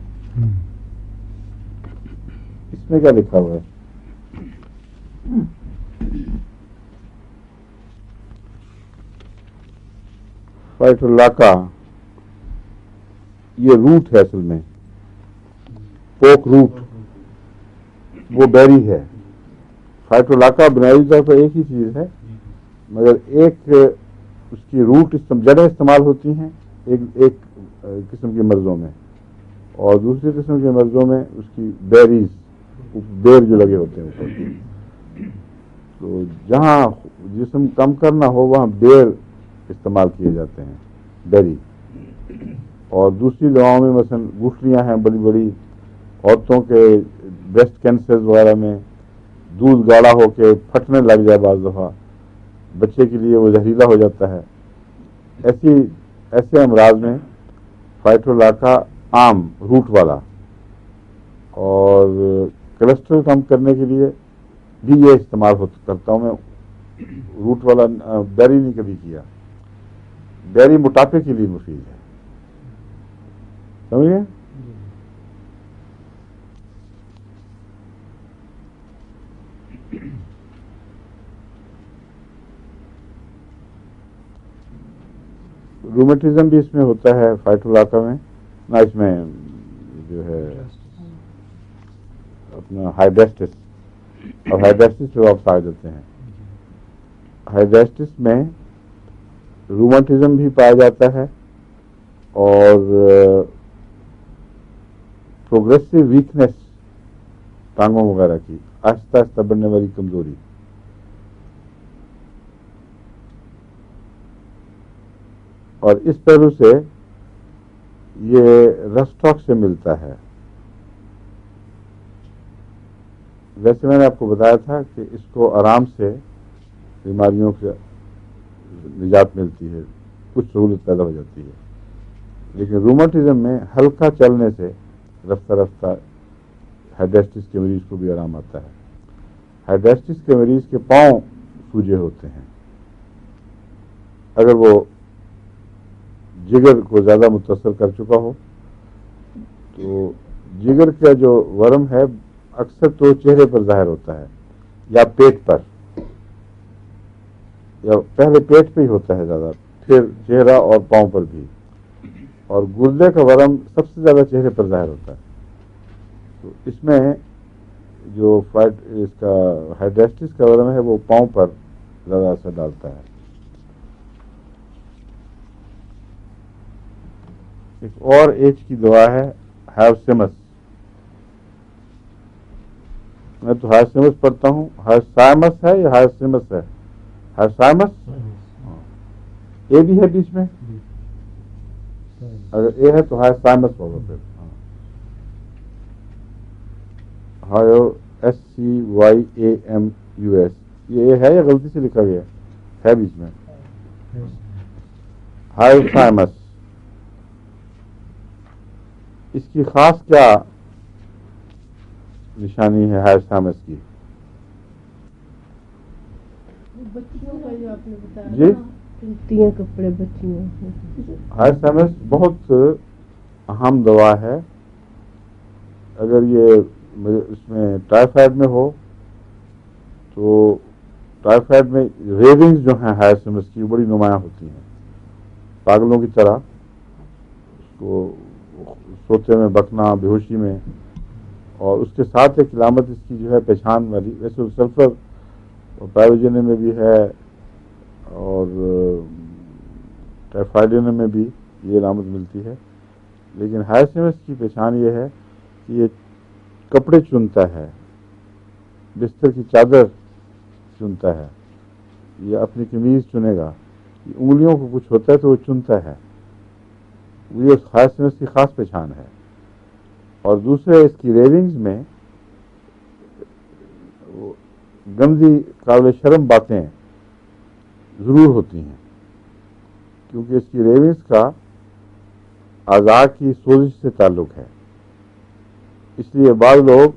اس میں کیا لکھا ہوا ہے؟ فائٹولاکا یہ روٹ ہے، اصل میں پوک روٹ، وہ بیری ہے. فائٹولاکا بنیادی طور پر ایک ہی چیز ہے، مگر ایک اس کی روٹ جڑیں استعمال ہوتی ہیں ایک قسم کے مرضوں میں، اور دوسری قسم کے مرضوں میں اس کی بیریز، بیر جو لگے ہوتے ہیں اوپر. تو جہاں جسم کم کرنا ہو وہاں بیر استعمال کیے جاتے ہیں بیری. اور دوسری دواؤں میں مثلا گٹھلیاں ہیں بڑی بڑی، عورتوں کے بریسٹ کینسر وغیرہ میں دودھ گاڑھا ہو کے پھٹنے لگ جائے بعض دفعہ، بچے کے لیے وہ زہریلا ہو جاتا ہے. ایسے امراض میں فائٹولاکا عام روٹ والا، اور کولیسٹرول کم کرنے کے لیے بھی یہ استعمال کرتا ہوں میں. روٹ والا بیری نہیں کبھی کیا. بیری موٹاپے کے لیے مفید ہے، سمجھ گئے؟ رومیٹزم بھی اس میں ہوتا ہے فائٹولاکا میں، نہ اس میں جو ہے اپنا ہائیڈریسٹس، اور ہائیڈریسٹس پہ آپ آ جاتے ہیں. ہائیڈریسٹس میں رومیٹزم بھی پایا جاتا ہے اور پروگریسو ویکنیس ٹانگوں وغیرہ کی آہستہ آہستہ بڑھنے والی کمزوری. اور اس پہلو سے یہ رسٹاک سے ملتا ہے. ویسے میں نے آپ کو بتایا تھا کہ اس کو آرام سے بیماریوں سے نجات ملتی ہے، کچھ سہولت پیدا ہو جاتی ہے. لیکن رومیٹزم میں ہلکا چلنے سے رفتہ رفتہ ہائیڈریسٹس کے مریض کو بھی آرام آتا ہے. ہائیڈریسٹس کے مریض کے پاؤں سوجے ہوتے ہیں. اگر وہ جگر کو زیادہ متاثر کر چکا ہو تو جگر کا جو ورم ہے اکثر تو چہرے پر ظاہر ہوتا ہے یا پیٹ پر، یا پہلے پیٹ پہ ہی ہوتا ہے زیادہ، پھر چہرہ اور پاؤں پر بھی. اور گردے کا ورم سب سے زیادہ چہرے پر ظاہر ہوتا ہے. تو اس میں جو اس کا ہائیڈریسٹس کا ورم ہے وہ پاؤں پر زیادہ اثر ڈالتا ہے. ایک اور ایج کی دوا ہے ہائرسیمس. میں تو ہائرسیمس پڑھتا ہوں. ہائرسائمس ہے یا ہائرسیمس ہے؟ ہائرسائمس. اے بھی ہے بیچ میں، اگر اے ہے تو ہائرسائمس ہوگا. پھر ہائر SCYAMUS، یہ اے ہے یا غلطی سے لکھا گیا ہے بیچ میں؟ ہائرسائمس. اس کی خاص کیا نشانی ہے ہائرسائمس کی؟ بچیوں کا جو آپ نے بتایا جی، پہنتی ہیں کپڑے بچیاں. ہائرسائمس بہت اہم دوا ہے. اگر یہ اس میں ٹائیفائڈ میں ہو تو ٹائیفائڈ میں ریونگز جو ہیں ہائرسائمس کی بڑی نمایاں ہوتی ہیں، پاگلوں کی طرح اس کو سوتے میں بکنا، بے ہوشی میں. اور اس کے ساتھ ایک علامت اس کی جو ہے پیشان والی، ویسے سلفر اور پائروجن میں بھی ہے اور ٹائیفائڈین میں بھی یہ علامت ملتی ہے. لیکن ہائرسائمس کی پہچان یہ ہے کہ یہ کپڑے چنتا ہے، بستر کی چادر چنتا ہے، یہ اپنی قمیض چنے گا. یہ انگلیوں کو کچھ ہوتا ہے تو وہ چنتا ہے. یہ ہائرسائمس کی خاص پہچان ہے. اور دوسرے اس کی ریونگز میں گندی قابل شرم باتیں ضرور ہوتی ہیں، کیونکہ اس کی ریونگز کا اعضاء کی سوزش سے تعلق ہے. اس لیے بعض لوگ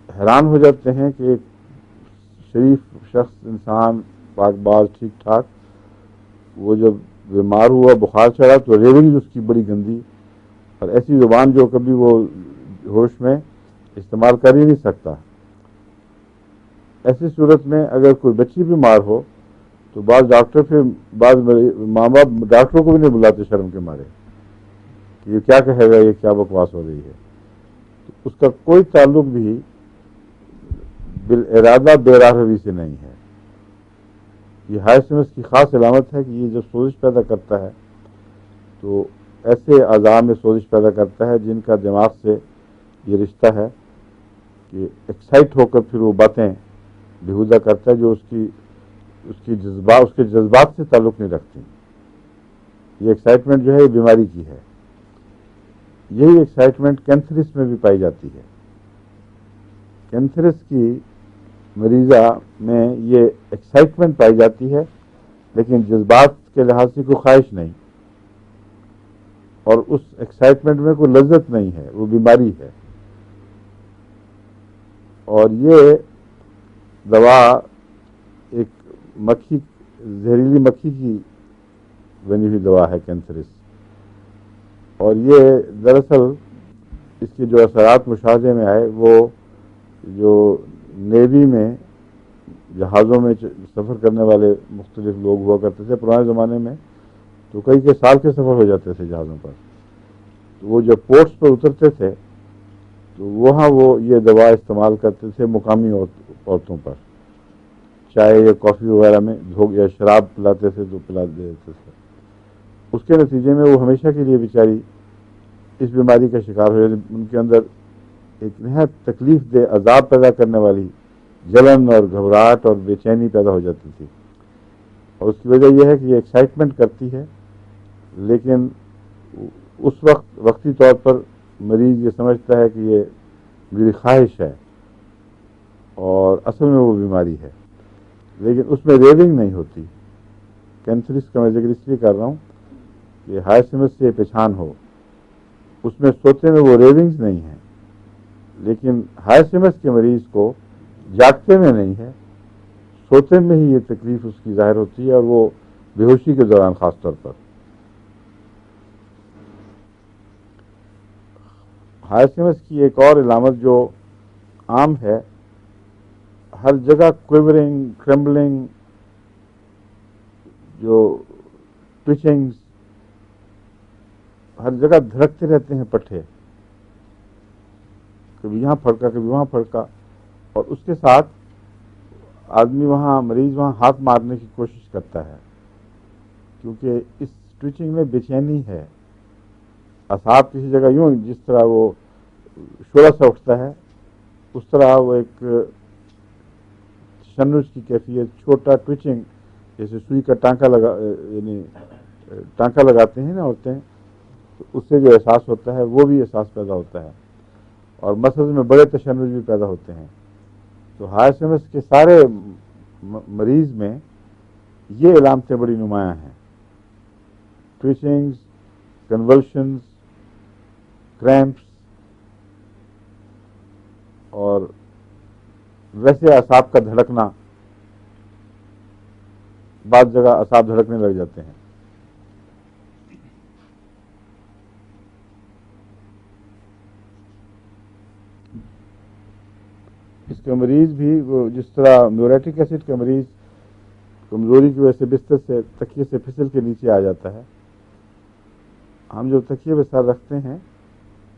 حیران ہو جاتے ہیں کہ ایک شریف شخص، انسان پاک باز ٹھیک ٹھاک، وہ جب بیمار ہوا، بخار چڑھا تو ریونگز اس کی بڑی گندی، اور ایسی زبان جو کبھی وہ ہوش میں استعمال کر ہی نہیں سکتا. ایسی صورت میں اگر کوئی بچی بیمار ہو تو بعض ڈاکٹر، پھر بعض ماں باپ ڈاکٹروں کو بھی نہیں بلاتے شرم کے مارے کہ یہ کیا کہے گا، یہ کیا بکواس ہو رہی ہے. تو اس کا کوئی تعلق بھی بالارادہ بے راہ روی سے نہیں ہے. یہ ہائرسائمس کی خاص علامت ہے کہ یہ جب سوزش پیدا کرتا ہے تو ایسے اعضاء میں سوزش پیدا کرتا ہے جن کا دماغ سے یہ رشتہ ہے کہ ایکسائٹ ہو کر پھر وہ باتیں بےہودہ کرتا ہے جو اس کی اس کے جذبات سے تعلق نہیں رکھتی. یہ ایکسائٹمنٹ جو ہے یہ بیماری کی ہے. یہی ایکسائٹمنٹ کینسرس میں بھی پائی جاتی ہے. کینسرس کی مریضہ میں یہ ایکسائٹمنٹ پائی جاتی ہے لیکن جذبات کے لحاظ سے کوئی خواہش نہیں, اور اس ایکسائٹمنٹ میں کوئی لذت نہیں ہے, وہ بیماری ہے. اور یہ دوا ایک زہریلی مکھی کی بنی ہوئی دوا ہے کینسرس. اور یہ دراصل اس کے جو اثرات مشاہدے میں آئے وہ جو نیوی میں جہازوں میں سفر کرنے والے مختلف لوگ ہوا کرتے تھے پرانے زمانے میں, تو کئی سال کے سفر ہو جاتے تھے جہازوں پر. تو وہ جب پورٹس پر اترتے تھے تو وہاں وہ یہ دوا استعمال کرتے تھے مقامی عورتوں پر, چائے یا کافی وغیرہ میں یا شراب پلاتے تھے تو پلا دیتے تھے. اس کے نتیجے میں وہ ہمیشہ کے لیے بیچاری اس بیماری کا شکار ہو جاتی. ان کے اندر ایک نہایت تکلیف دہ عذاب پیدا کرنے والی جلن اور گھبراہٹ اور بے چینی پیدا ہو جاتی تھی. اور اس کی وجہ یہ ہے کہ یہ ایکسائٹمنٹ کرتی ہے لیکن اس وقتی طور پر مریض یہ سمجھتا ہے کہ یہ میری خواہش ہے اور اصل میں وہ بیماری ہے, لیکن اس میں ریونگ نہیں ہوتی. کینسرس کا میں ذکر اس لیے کر رہا ہوں کہ ہائرسیمس سے پہچان ہو. اس میں سوتے میں وہ ریونگز نہیں ہیں, لیکن ہائرسیمس کے مریض کو جاگتے میں نہیں ہے, سوتے میں ہی یہ تکلیف اس کی ظاہر ہوتی ہے, اور وہ بے ہوشی کے دوران خاص طور پر. ہائرسیمس کی ایک اور علامت جو عام ہے, ہر جگہ کوئورنگ, ٹرمبلنگ, جو ٹوچنگز, ہر جگہ دھڑکتے رہتے ہیں پٹھے, کبھی یہاں پھڑکا کبھی وہاں پھڑکا, اور اس کے ساتھ آدمی مریض وہاں ہاتھ مارنے کی کوشش کرتا ہے کیونکہ اس ٹوچنگ میں بے چینی ہے. اعصاب کسی جگہ یوں جس طرح وہ شعلہ سا اٹھتا ہے اس طرح وہ ایک تشنج کی کیفیت, چھوٹا ٹوچنگ, جیسے سوئی کا یعنی ٹانکا لگاتے ہیں نا عورتیں, تو اس سے جو احساس ہوتا ہے وہ بھی احساس پیدا ہوتا ہے, اور مسلز میں بڑے تشنج بھی پیدا ہوتے ہیں. تو ہائرسیمس کے سارے مریض میں یہ علامتیں بڑی نمایاں ہیں, ٹویچنگز, کنولشنز, کریمپس, اور ویسے اعصاب کا دھڑکنا. بعض جگہ اعصاب دھڑکنے لگ جاتے ہیں. اس کا مریض بھی وہ جس طرح میوریٹک ایسڈ کا مریض کمزوری کی وجہ سے بستر سے تکیے سے پھسل کے نیچے آ جاتا ہے, ہم جو تکیے پہ سر رکھتے ہیں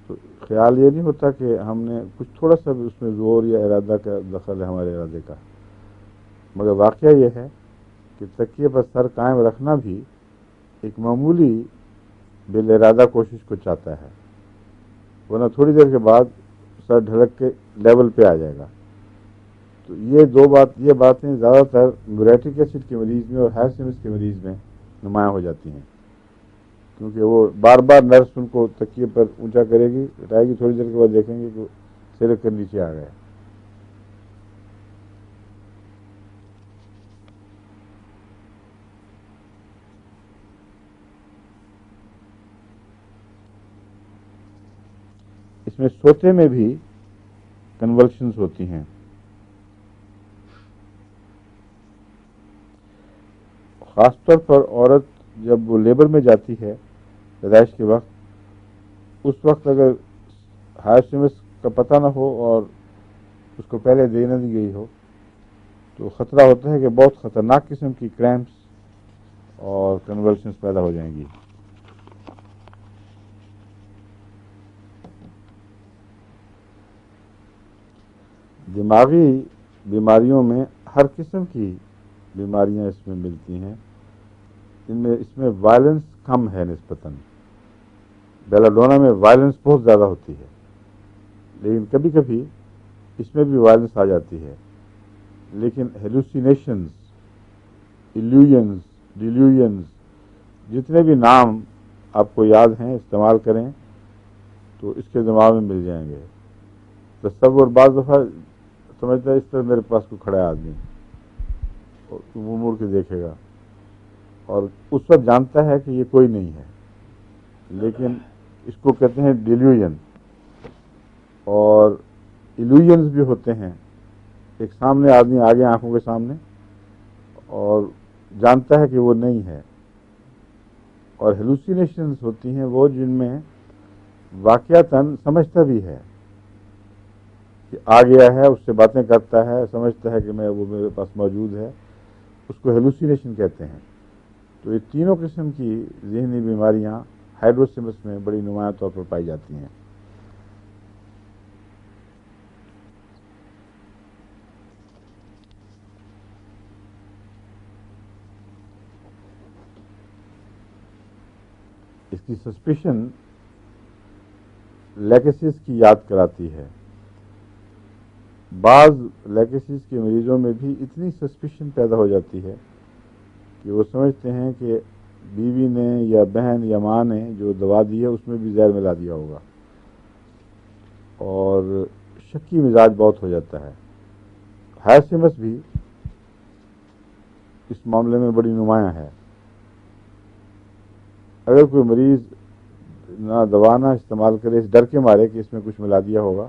تو خیال یہ نہیں ہوتا کہ ہم نے کچھ تھوڑا سا بھی اس میں زور یا ارادہ کا دخل ہے ہمارے ارادے کا, مگر واقعہ یہ ہے کہ تکیے پر سر قائم رکھنا بھی ایک معمولی بالارادہ کوشش کو چاہتا ہے, ورنہ تھوڑی دیر کے بعد سر ڈھلک کے لیول پہ آ جائے گا. تو یہ باتیں زیادہ تر میوریٹک ایسڈ کے مریض میں اور ہائرسیمس کے مریض میں نمایاں ہو جاتی ہیں, کیونکہ وہ بار بار نرس ان کو تکیے پر اونچا کرے گی, ہٹائے گی, تھوڑی دیر کے بعد دیکھیں گے کہ سر کر نیچے آ گئے. اس میں سوتے میں بھی کنولشنز ہوتی ہیں. خاص طور پر عورت جب وہ لیبر میں جاتی ہے پیدائش کے وقت, اس وقت اگر ہائرسیمس کا پتہ نہ ہو اور اس کو پہلے دے نہ دی گئی ہو تو خطرہ ہوتا ہے کہ بہت خطرناک قسم کی کریمپس اور کنولشنز پیدا ہو جائیں گی. دماغی بیماریوں میں ہر قسم کی بیماریاں اس میں ملتی ہیں. اس میں وائلنس کم ہے نسبتاً. بیلاڈونا میں وائلنس بہت زیادہ ہوتی ہے, لیکن کبھی کبھی اس میں بھی وائلنس آ جاتی ہے, لیکن ہیلوسینیشنز illusions, delusions, جتنے بھی نام آپ کو یاد ہیں استعمال کریں تو اس کے دماغ میں مل جائیں گے. تصور بعض دفعہ سمجھتا ہے اس طرح میرے پاس کوئی کھڑا ہے آدمی, اور وہ مڑ کے دیکھے گا اور اس وقت جانتا ہے کہ یہ کوئی نہیں ہے, لیکن اس کو کہتے ہیں ڈیلیوژن. اور ایلوژنز بھی ہوتے ہیں, ایک سامنے آدمی آگے آنکھوں کے سامنے اور جانتا ہے کہ وہ نہیں ہے. اور ہیلوسینیشنز ہوتی ہیں وہ جن میں واقعتاً سمجھتا بھی ہے کہ آ گیا ہے, اس سے باتیں کرتا ہے, سمجھتا ہے کہ وہ میرے پاس موجود ہے, اس کو ہیلوسینیشن کہتے ہیں. تو یہ تینوں قسم کی ذہنی بیماریاں ہائیڈروسیمس میں بڑی نمایاں طور پر پائی جاتی ہیں. اس کی سسپیشن لیکسس کی یاد کراتی ہے. بعض لیکسس کے مریضوں میں بھی اتنی سسپیشن پیدا ہو جاتی ہے کہ وہ سمجھتے ہیں کہ بیوی نے یا بہن یا ماں نے جو دوا دی ہے اس میں بھی زہر ملا دیا ہوگا, اور شکی مزاج بہت ہو جاتا ہے. ہائرسیمس بھی اس معاملے میں بڑی نمایاں ہے. اگر کوئی مریض نہ دوا نہ استعمال کرے اس ڈر کے مارے کہ اس میں کچھ ملا دیا ہوگا,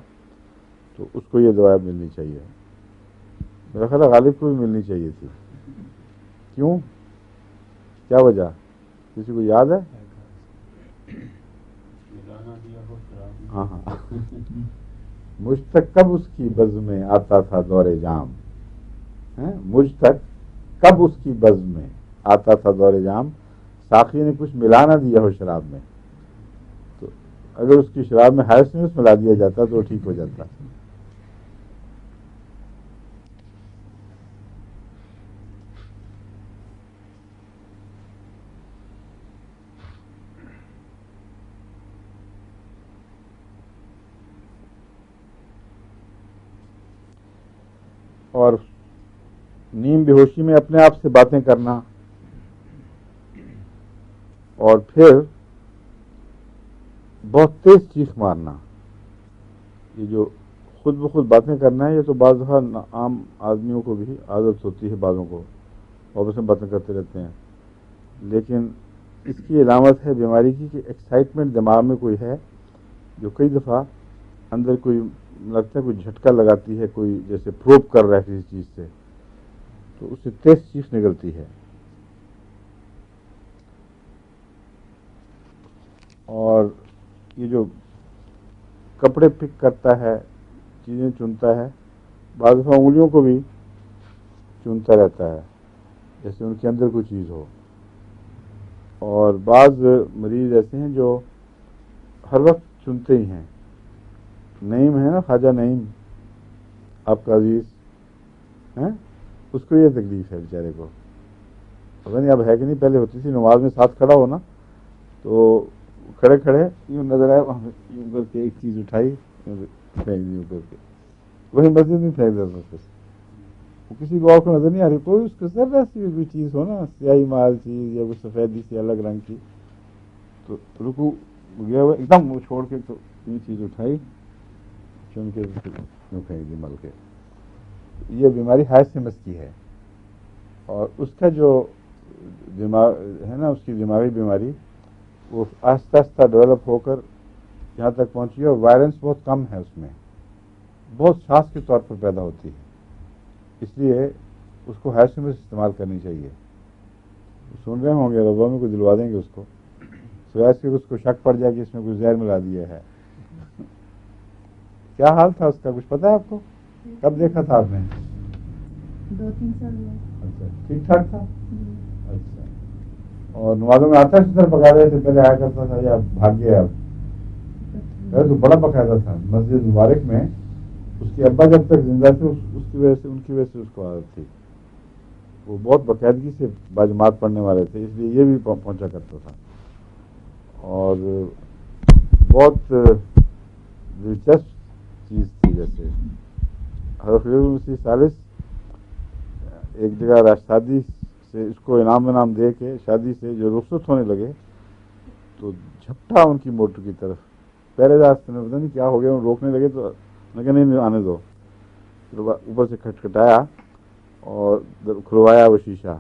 تو اس کو یہ دوا ملنی چاہیے. میرا خیال ہے غالب کو بھی ملنی چاہیے تھی. کیوں؟ کیا وجہ؟ کسی کو یاد ہے؟ ہاں ہاں, مجھ تک کب اس کی بزم میں آتا تھا دور جام, مجھ تک کب اس کی بزم میں آتا تھا دور جام, ساقی نے کچھ ملا نہ دیا ہو شراب میں. تو اگر اس کی شراب میں ہائرسیمس ملا دیا جاتا تو ٹھیک ہو جاتا. اور نیم بے ہوشی میں اپنے آپ سے باتیں کرنا, اور پھر بہت تیز چیخ مارنا. یہ جو خود بخود باتیں کرنا ہے, یہ تو بعض دفعہ عام آدمیوں کو بھی عادت ہوتی ہے, بعضوں کو آپس میں باتیں کرتے رہتے ہیں. لیکن اس کی علامت ہے بیماری کی کہ ایکسائٹمنٹ دماغ میں کوئی ہے جو کئی دفعہ اندر کوئی لگتا ہے کوئی جھٹکا لگاتی ہے, کوئی جیسے پروب کر رہا ہے کسی چیز سے, تو اس سے تیز چیخ نکلتی ہے. اور یہ جو کپڑے پک کرتا ہے, چیزیں چنتا ہے, بعض دفعہ انگلیوں کو بھی چنتا رہتا ہے جیسے ان کے اندر کوئی چیز ہو. اور بعض مریض ایسے ہیں جو ہر وقت چنتے ہی ہیں. نعیم ہے نا, خواجہ نعیم آپ کا عزیز, اس کو یہ تکلیف ہے بیچارے کو. پتہ نہیں اب ہے کہ نہیں, پہلے ہوتی تھی نماز میں ساتھ کھڑا ہونا تو کھڑے کھڑے یوں نظر آئے, یوں کر کے ایک چیز اٹھائی پھینک دی, یوں کر کے وہی مسجد میں پھینک دیتا تھا. وہ کسی کو اور کو نظر نہیں آ رہی, کوئی اس کے سر ایسی کوئی چیز ہو نا, سیاہی مال چیز یا کوئی سفیدی سی الگ رنگ کی, تو رکو گیا ہوا ایک دم وہ چھوڑ کے تو یہ چیز اٹھائی چن کے یوں پھینک دی مل کے. یہ بیماری ہائرسیمس کی ہے. اور اس کا جو دماغ ہے نا, اس کی دماغی بیماری وہ آہستہ آہستہ ڈیولپ ہو کر یہاں تک پہنچی ہے, اور وائلنس بہت کم ہے اس میں, بہت سانس کے طور پر پیدا ہوتی ہے. اس لیے اس کو ہائرسیمس استعمال کرنی چاہیے. سن رہے ہوں گے, ربا میں کوئی دلوا دیں گے اس کو, سوائے سے اس کو شک پڑ جائے کہ اس میں کوئی زہر ملا دیا ہے. کیا حال تھا اس کا, کچھ پتا ہے آپ کو؟ کب دیکھا تھا آپ نے؟ 2-3 سال میں. اچھا, ٹھیک ٹھاک تھا. اچھا, اور نمازوں میں آتا ہے سر بغیر سے پہلے آیا کرتا تھا یا بھاگ گیا؟ پہلے تو بڑا باقاعدہ تھا. مسجد مبارک میں اس کے ابا جب تک زندہ تھے اس کی وجہ سے, ان کی وجہ سے اس کو عادت تھی. وہ بہت باقاعدگی سے باجماعت پڑھنے والے تھے, اس لیے یہ بھی پہنچا کرتا تھا. اور بہت دلچسپ چیز تھی. جیسے حضرت مسیح ثالث ایک جگہ شادی سے اس کو انعام ونعام دے کے شادی سے جو رخصت ہونے لگے تو جھپٹا ان کی موٹر کی طرف، پہلے راستے میں پتہ نہیں کیا ہو گیا، وہ روکنے لگے تو میں کہ نہیں آنے دو، پھر اوپر سے کھٹکھٹایا اور کھلوایا وہ شیشہ،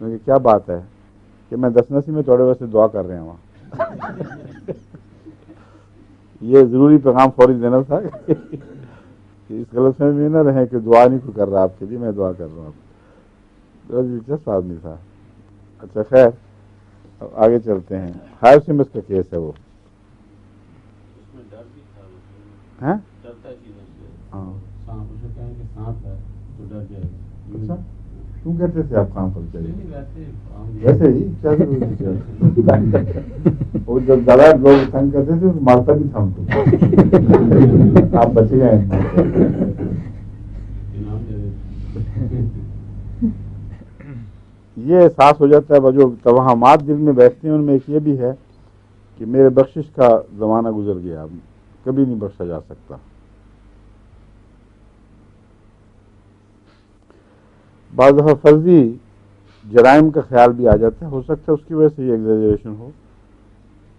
میں کہ کیا بات ہے کہ میں دس نسی میں تھوڑے واسطے دعا کر رہے ہیں وہاں یہ ضروری پیغام فوری دینا تھا کہ اس غلط فہمی میں نہ رہیں کہ دعا نہیں کوئی کر رہا آپ کے لیے، میں دعا کر رہا ہوں آپ، بہت دلچسپ آدمی تھا۔ اچھا خیر، اب آگے چلتے ہیں۔ ہائر سمس کا کیس ہے وہ، اس میں ڈر بھی تھا، ہیں؟ ڈرتا چیزوں سے، ہاں سانپ، اسے کہیں کہ سانپ ہے تو ڈر جائے گا۔ اچھا کیوں کہتے تھے آپ کام پر چاہیے؟ نہیں ویسے ویسے ہی کیا ضروری تھی؟ وہ جب زیادہ لوگ تنگ کرتے تھے تو مارتا بھی تھا ہم کو، آپ بچ گئے ہیں۔ انعام دے دیتے۔ یہ احساس ہو جاتا ہے، وہ جو توہمات دل میں بیٹھتے ہیں ان میں ایک یہ بھی ہے کہ میرے بخشش کا زمانہ گزر گیا، اب کبھی نہیں بخشا جا سکتا۔ بعض دفعہ فرضی جرائم کا خیال بھی آ جاتا ہے، ہو سکتا ہے اس کی وجہ سے یہ ایگزیجریشن ہو،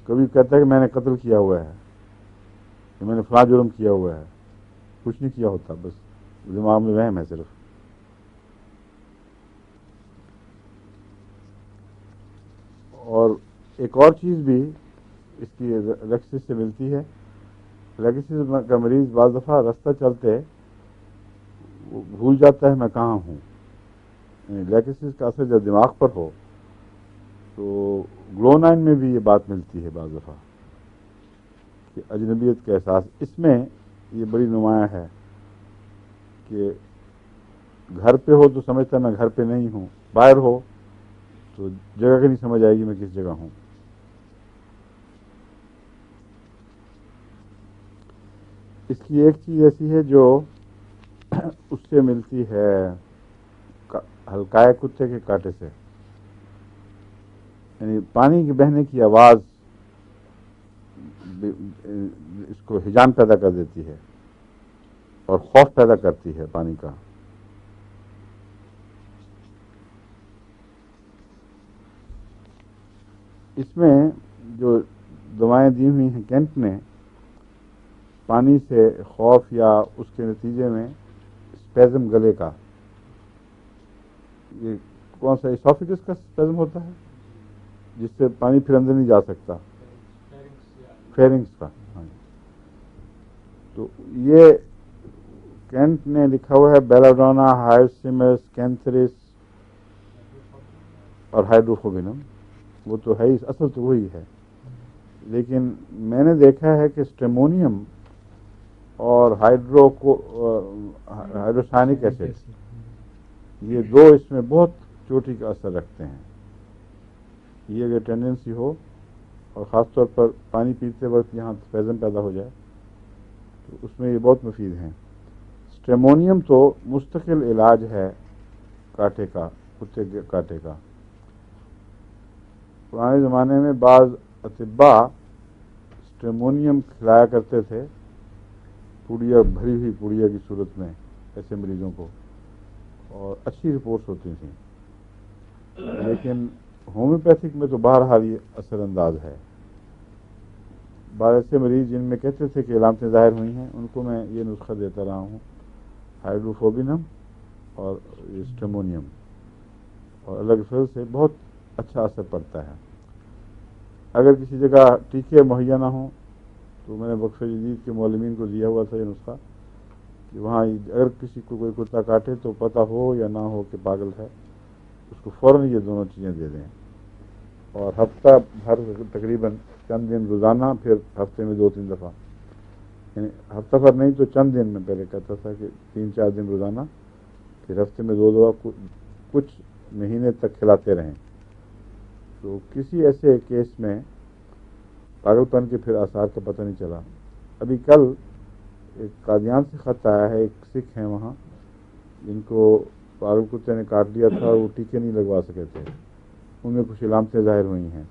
کبھی کہتا ہے کہ میں نے قتل کیا ہوا ہے، کہ میں نے فلاں جرم کیا ہوا ہے، کچھ نہیں کیا ہوتا، بس دماغ میں وہم ہے صرف۔ اور ایک اور چیز بھی اس کی لیکسس سے ملتی ہے، لیکسس کا مریض بعض دفعہ راستہ چلتے وہ بھول جاتا ہے میں کہاں ہوں، لیکسس کا اثر جب دماغ پر ہو تو گلونائن میں بھی یہ بات ملتی ہے بعض دفعہ کہ اجنبیت کا احساس، اس میں یہ بڑی نمایاں ہے کہ گھر پہ ہو تو سمجھتا میں گھر پہ نہیں ہوں، باہر ہو تو جگہ کی نہیں سمجھ آئے گی میں کس جگہ ہوں۔ اس کی ایک چیز ایسی ہے جو اس سے ملتی ہے ہلکائے کتے کے کاٹے سے، یعنی پانی کے بہنے کی آواز اس کو ہجان پیدا کر دیتی ہے اور خوف پیدا کرتی ہے پانی کا۔ اس میں جو دوائیں دی ہوئی ہیں کینٹ نے پانی سے خوف یا اس کے نتیجے میں اسپیزم گلے کا، یہ کون سا اسوفیگس کا اسپیزم ہوتا ہے جس سے پانی پھر اندر نہیں جا سکتا، فیرنگس کا، ہاں۔ تو یہ کینٹ نے لکھا ہوا ہے بیلاڈونا، ہائرسیمس، کینتھرس اور ہائیڈروفوبینم، وہ تو ہے ہی، اصل تو وہی ہے، لیکن میں نے دیکھا ہے کہ اسٹریمونیم اور ہائیڈروسائنک ایسڈ، یہ دو اس میں بہت چوٹی کا اثر رکھتے ہیں۔ یہ اگر ٹینڈنسی ہو اور خاص طور پر پانی پیتے وقت یہاں اسپیزم پیدا ہو جائے تو اس میں یہ بہت مفید ہیں۔ اسٹریمونیم تو مستقل علاج ہے کاٹے کا، کتے کے کاٹے کا۔ پرانے زمانے میں بعض اطباء اسٹریمونیم کھلایا کرتے تھے، پوڑیا بھری ہوئی پوڑیا کی صورت میں ایسے مریضوں کو، اور اچھی رپورٹس ہوتی تھیں، لیکن ہومیوپیتھک میں تو بہرحال یہ اثر انداز ہے۔ بعض ایسے مریض جن میں کہتے تھے کہ علامتیں ظاہر ہوئی ہیں ان کو میں یہ نسخہ دیتا رہا ہوں، ہائیڈروفوبینم اور اسٹریمونیم، اور اللہ کے فضل سے بہت اچھا اثر پڑتا ہے۔ اگر کسی جگہ ٹیکے مہیا نہ ہوں تو میں نے وقف جدید کے معلمین کو دیا ہوا تھا یہ نسخہ کہ وہاں اگر کسی کو کوئی کتا کاٹے تو پتہ ہو یا نہ ہو کہ پاگل ہے، اس کو فوراً یہ دونوں چیزیں دے دیں، اور ہفتہ بھر تقریباً چند دن روزانہ، پھر ہفتے میں 2-3 دفعہ، یعنی ہفتہ بھر نہیں تو چند دن میں پہلے کہتا تھا کہ 3-4 دن روزانہ، پھر ہفتے میں 2 دفعہ کچھ مہینے تک کھلاتے رہیں۔ تو کسی ایسے کیس میں پاگل پن کے پھر آثار کا پتہ نہیں چلا۔ ابھی کل ایک قادیان سے خط آیا ہے، ایک سکھ ہیں وہاں جن کو پاگل کتے نے کاٹ لیا تھا، وہ ٹیکے نہیں لگوا سکے تھے، ان میں کچھ علامتیں ظاہر ہوئی ہیں۔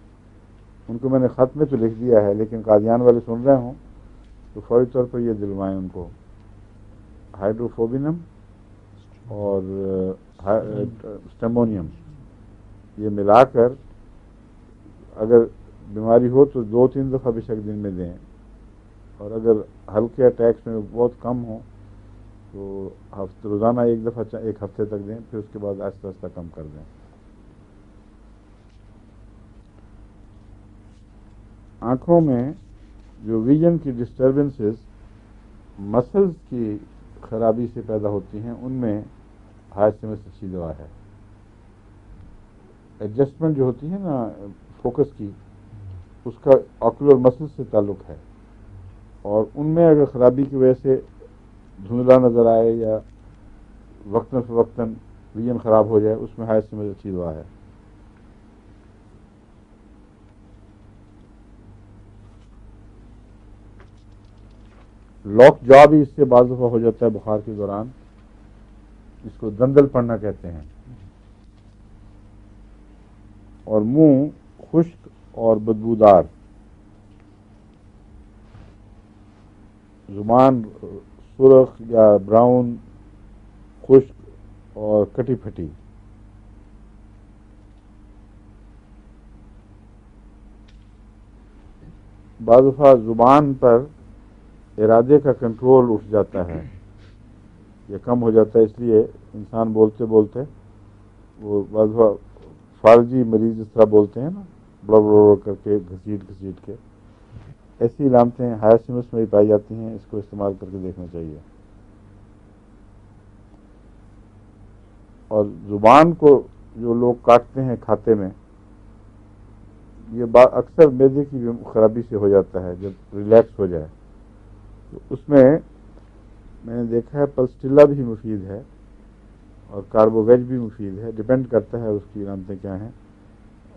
ان کو میں نے خط میں تو لکھ دیا ہے، لیکن قادیان والے سن رہے ہوں تو فوری طور پر یہ دلوائیں ان کو، ہائیڈروفوبینم اور اسٹریمونیم، یہ ملا کر اگر بیماری ہو تو 2-3 دفعہ بے شک دن میں دیں، اور اگر ہلکے اٹیکس میں بہت کم ہوں تو روزانہ 1 دفعہ 1 ہفتے تک دیں، پھر اس کے بعد آہستہ آہستہ کم کر دیں۔ آنکھوں میں جو ویژن کی ڈسٹربنسز مسلز کی خرابی سے پیدا ہوتی ہیں، ان میں ہائسمس اچھی دوا ہے۔ ایڈجسٹمنٹ جو ہوتی ہے نا فوکس کی، اس کا آکولر مسل سے تعلق ہے، اور ان میں اگر خرابی کی وجہ سے دھندلا نظر آئے یا وقتاً فوقتاً ویژن خراب ہو جائے، اس میں ہائسمس اچھی دوا ہے۔ لاک جا بھی اس سے بعض دفعہ ہو جاتا ہے بخار کے دوران، اس کو دندل پڑنا کہتے ہیں، اور منہ خشک اور بدبودار، زبان سرخ یا براؤن، خشک اور کٹی پھٹی، بعض دفعہ زبان پر ارادے کا کنٹرول اٹھ جاتا ہے یا کم ہو جاتا ہے، اس لیے انسان بولتے بولتے وہ بعض دفعہ فالجی مریض اس طرح بولتے ہیں نا، بڑا بڑا کر کے گھسیٹ گھسیٹ کے، ایسی علامتیں ہائسمس میں بھی پائی جاتی ہیں، اس کو استعمال کر کے دیکھنا چاہیے۔ اور زبان کو جو لوگ کاٹتے ہیں کھاتے میں، یہ بات اکثر معدے کی خرابی سے ہو جاتا ہے، جب ریلیکس ہو جائے تو اس میں نے دیکھا ہے پلسٹیلا بھی مفید ہے اور کاربوویج بھی مفید ہے، ڈپینڈ کرتا ہے اس کی علامتیں کیا ہیں،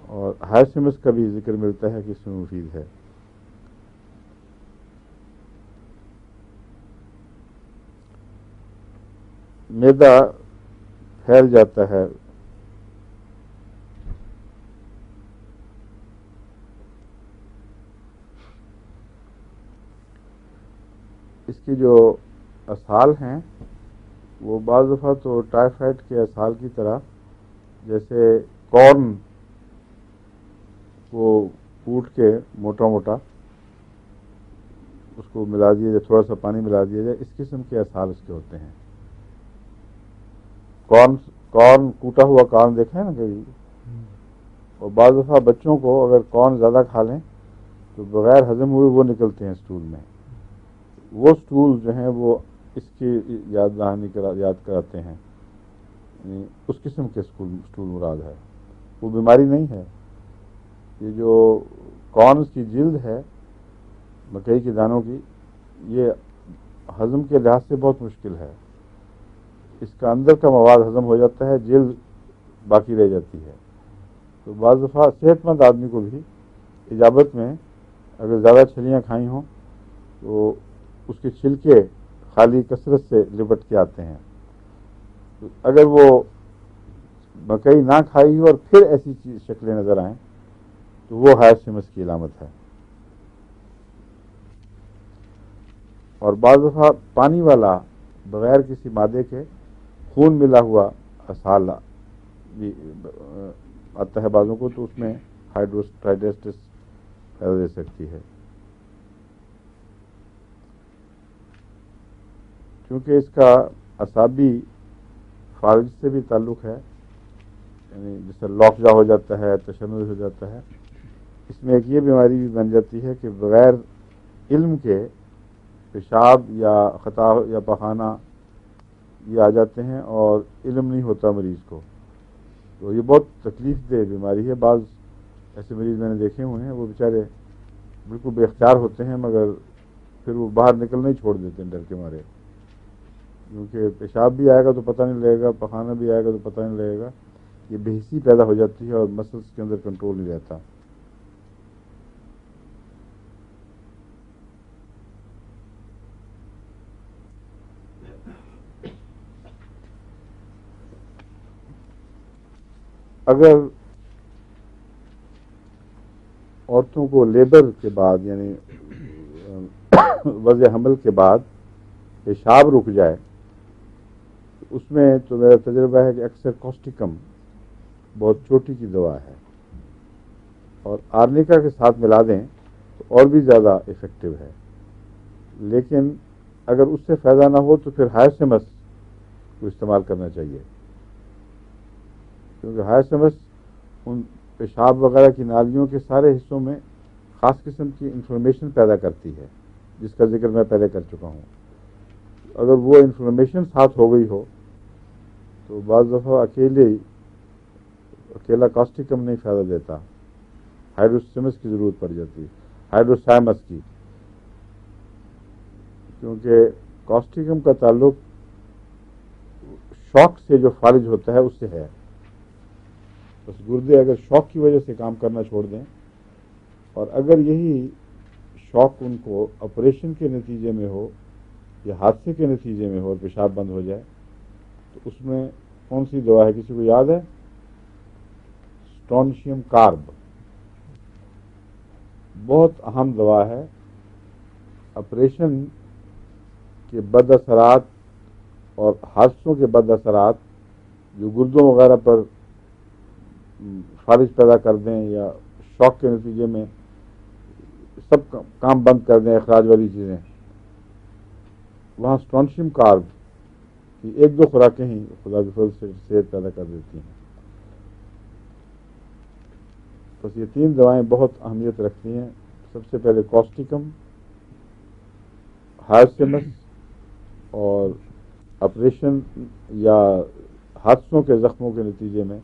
اور ہائسمس کا بھی ذکر ملتا ہے کہ اس میں مفید ہے۔ معدہ پھیل جاتا ہے، اس کی جو اسہال ہیں وہ بعض دفعہ تو ٹائیفائڈ کے اسہال کی طرح، جیسے کارن کو کوٹ کے موٹا موٹا اس کو ملا دیا جائے، تھوڑا سا پانی ملا دیا جائے، اس قسم کے اسہال اس کے ہوتے ہیں۔ کارن کوٹا ہوا کارن دیکھا ہے نا کبھی، اور بعض دفعہ بچوں کو اگر کارن زیادہ کھا لیں تو بغیر ہضم ہوئے وہ نکلتے ہیں اسٹول میں، وہ اسٹول جو ہیں وہ اس کی یاد دہانی یاد کراتے ہیں، یعنی اس قسم کے اسٹول مراد ہے، وہ بیماری نہیں ہے۔ یہ جو کارنز کی جلد ہے مکئی کے دانوں کی، یہ ہضم کے لحاظ سے بہت مشکل ہے، اس کا اندر کا مواد ہضم ہو جاتا ہے، جلد باقی رہ جاتی ہے، تو بعض دفعہ صحت مند آدمی کو بھی اجابت میں اگر زیادہ چھلیاں کھائی ہوں تو اس کے چھلکے خالی کثرت سے لپٹ کے آتے ہیں، تو اگر وہ مکئی نہ کھائی ہو اور پھر ایسی شکلیں نظر آئیں تو وہ ہائسمس کی علامت ہے۔ اور بعض دفعہ پانی والا بغیر کسی مادے کے خون ملا ہوا اسہال بھی آتا ہے بعضوں کو، تو اس میں ہائیڈروسٹائڈسٹس پیدا دے سکتی ہے، کیونکہ اس کا اعصابی فالج سے بھی تعلق ہے، یعنی جیسے لاک جا ہو جاتا ہے، تشنج ہو جاتا ہے، اس میں ایک یہ بیماری بھی بن جاتی ہے کہ بغیر علم کے پیشاب یا خطا یا پخانہ یہ آ جاتے ہیں اور علم نہیں ہوتا مریض کو، تو یہ بہت تکلیف دہ بیماری ہے۔ بعض ایسے مریض میں نے دیکھے ہوئے ہیں، وہ بیچارے بالکل بے اختیار ہوتے ہیں، مگر پھر وہ باہر نکلنا ہی چھوڑ دیتے ہیں ڈر کے مارے، کیونکہ پیشاب بھی آئے گا تو پتہ نہیں لگے گا، پخانہ بھی آئے گا تو پتہ نہیں لگے گا، یہ بے حسی پیدا ہو جاتی ہے اور مسلس کے اندر کنٹرول نہیں رہتا۔ اگر عورتوں کو لیبر کے بعد یعنی وضع حمل کے بعد پیشاب رک جائے، اس میں تو میرا تجربہ ہے کہ اکثر کوسٹیکم بہت چوٹی کی دوا ہے، اور آرنیکا کے ساتھ ملا دیں تو اور بھی زیادہ افیکٹو ہے. لیکن اگر اس سے فائدہ نہ ہو تو پھر ہائرسمس کو استعمال کرنا چاہیے، کیونکہ ہائرسمس ان پیشاب وغیرہ کی نالیوں کے سارے حصوں میں خاص قسم کی انفلمیشن پیدا کرتی ہے، جس کا ذکر میں پہلے کر چکا ہوں. اگر وہ انفلمیشن ساتھ ہو گئی ہو تو بعض دفعہ اکیلا کاسٹیکم نہیں فائدہ دیتا، ہائیڈروسیمس کی ضرورت پڑ جاتی ہے، ہائیڈروسائمس کی، کیونکہ کاسٹیکم کا تعلق شوق سے جو فالج ہوتا ہے اس سے ہے. بس گردے اگر شوق کی وجہ سے کام کرنا چھوڑ دیں، اور اگر یہی شوق ان کو آپریشن کے نتیجے میں ہو یا حادثے کے نتیجے میں ہو اور پیشاب بند ہو جائے، تو اس میں کون سی دوا ہے، کسی کو یاد ہے؟ اسٹرونشیم کارب، بہت اہم دوا ہے. آپریشن کے بد اثرات اور حادثوں کے بد اثرات جو گردوں وغیرہ پر خارج پیدا کر دیں یا شوق کے نتیجے میں سب کام بند کر دیں، اخراج والی چیزیں، وہاں اسٹرونشیم کارب کی 1-2 خوراکیں ہی خدا کے فضل سے صحت پیدا کر دیتی ہیں. بس یہ 3 دوائیں بہت اہمیت رکھتی ہیں. سب سے پہلے کاسٹیکم، ہائرسمس اور آپریشن یا حادثوں کے زخموں کے نتیجے میں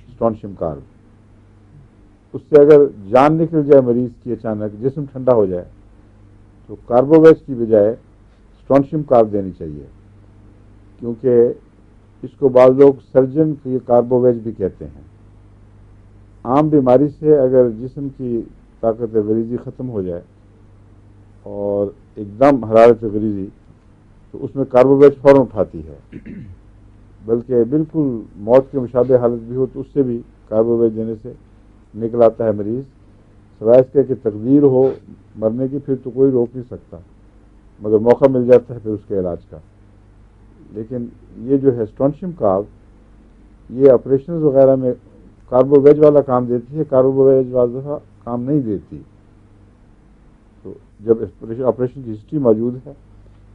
اسٹرونشیم کارب. اس سے اگر جان نکل جائے مریض کی، اچانک جسم ٹھنڈا ہو جائے، تو کاربوویج کی بجائے اسٹرونشیم کارب دینی چاہیے، کیونکہ اس کو بعض لوگ سرجن کی کاربوویج بھی کہتے ہیں. عام بیماری سے اگر جسم کی طاقت غریزی ختم ہو جائے اور ایک دم حرارت غریزی، تو اس میں کاربوویج فوراً اٹھاتی ہے، بلکہ بالکل موت کے مشابہ حالت بھی ہو تو اس سے بھی کاربوویج دینے سے نکل آتا ہے مریض. سوائے اس کے کہ تقدیر ہو مرنے کی، پھر تو کوئی روک نہیں سکتا، مگر موقع مل جاتا ہے پھر اس کے علاج کا. لیکن یہ جو ہے اسٹرونشیم کارب، یہ آپریشنز وغیرہ میں کاربوویج والا کام دیتی ہے، کاربوویج بعض دفعہ کام نہیں دیتی. تو جب آپریشن کی ہسٹری موجود ہے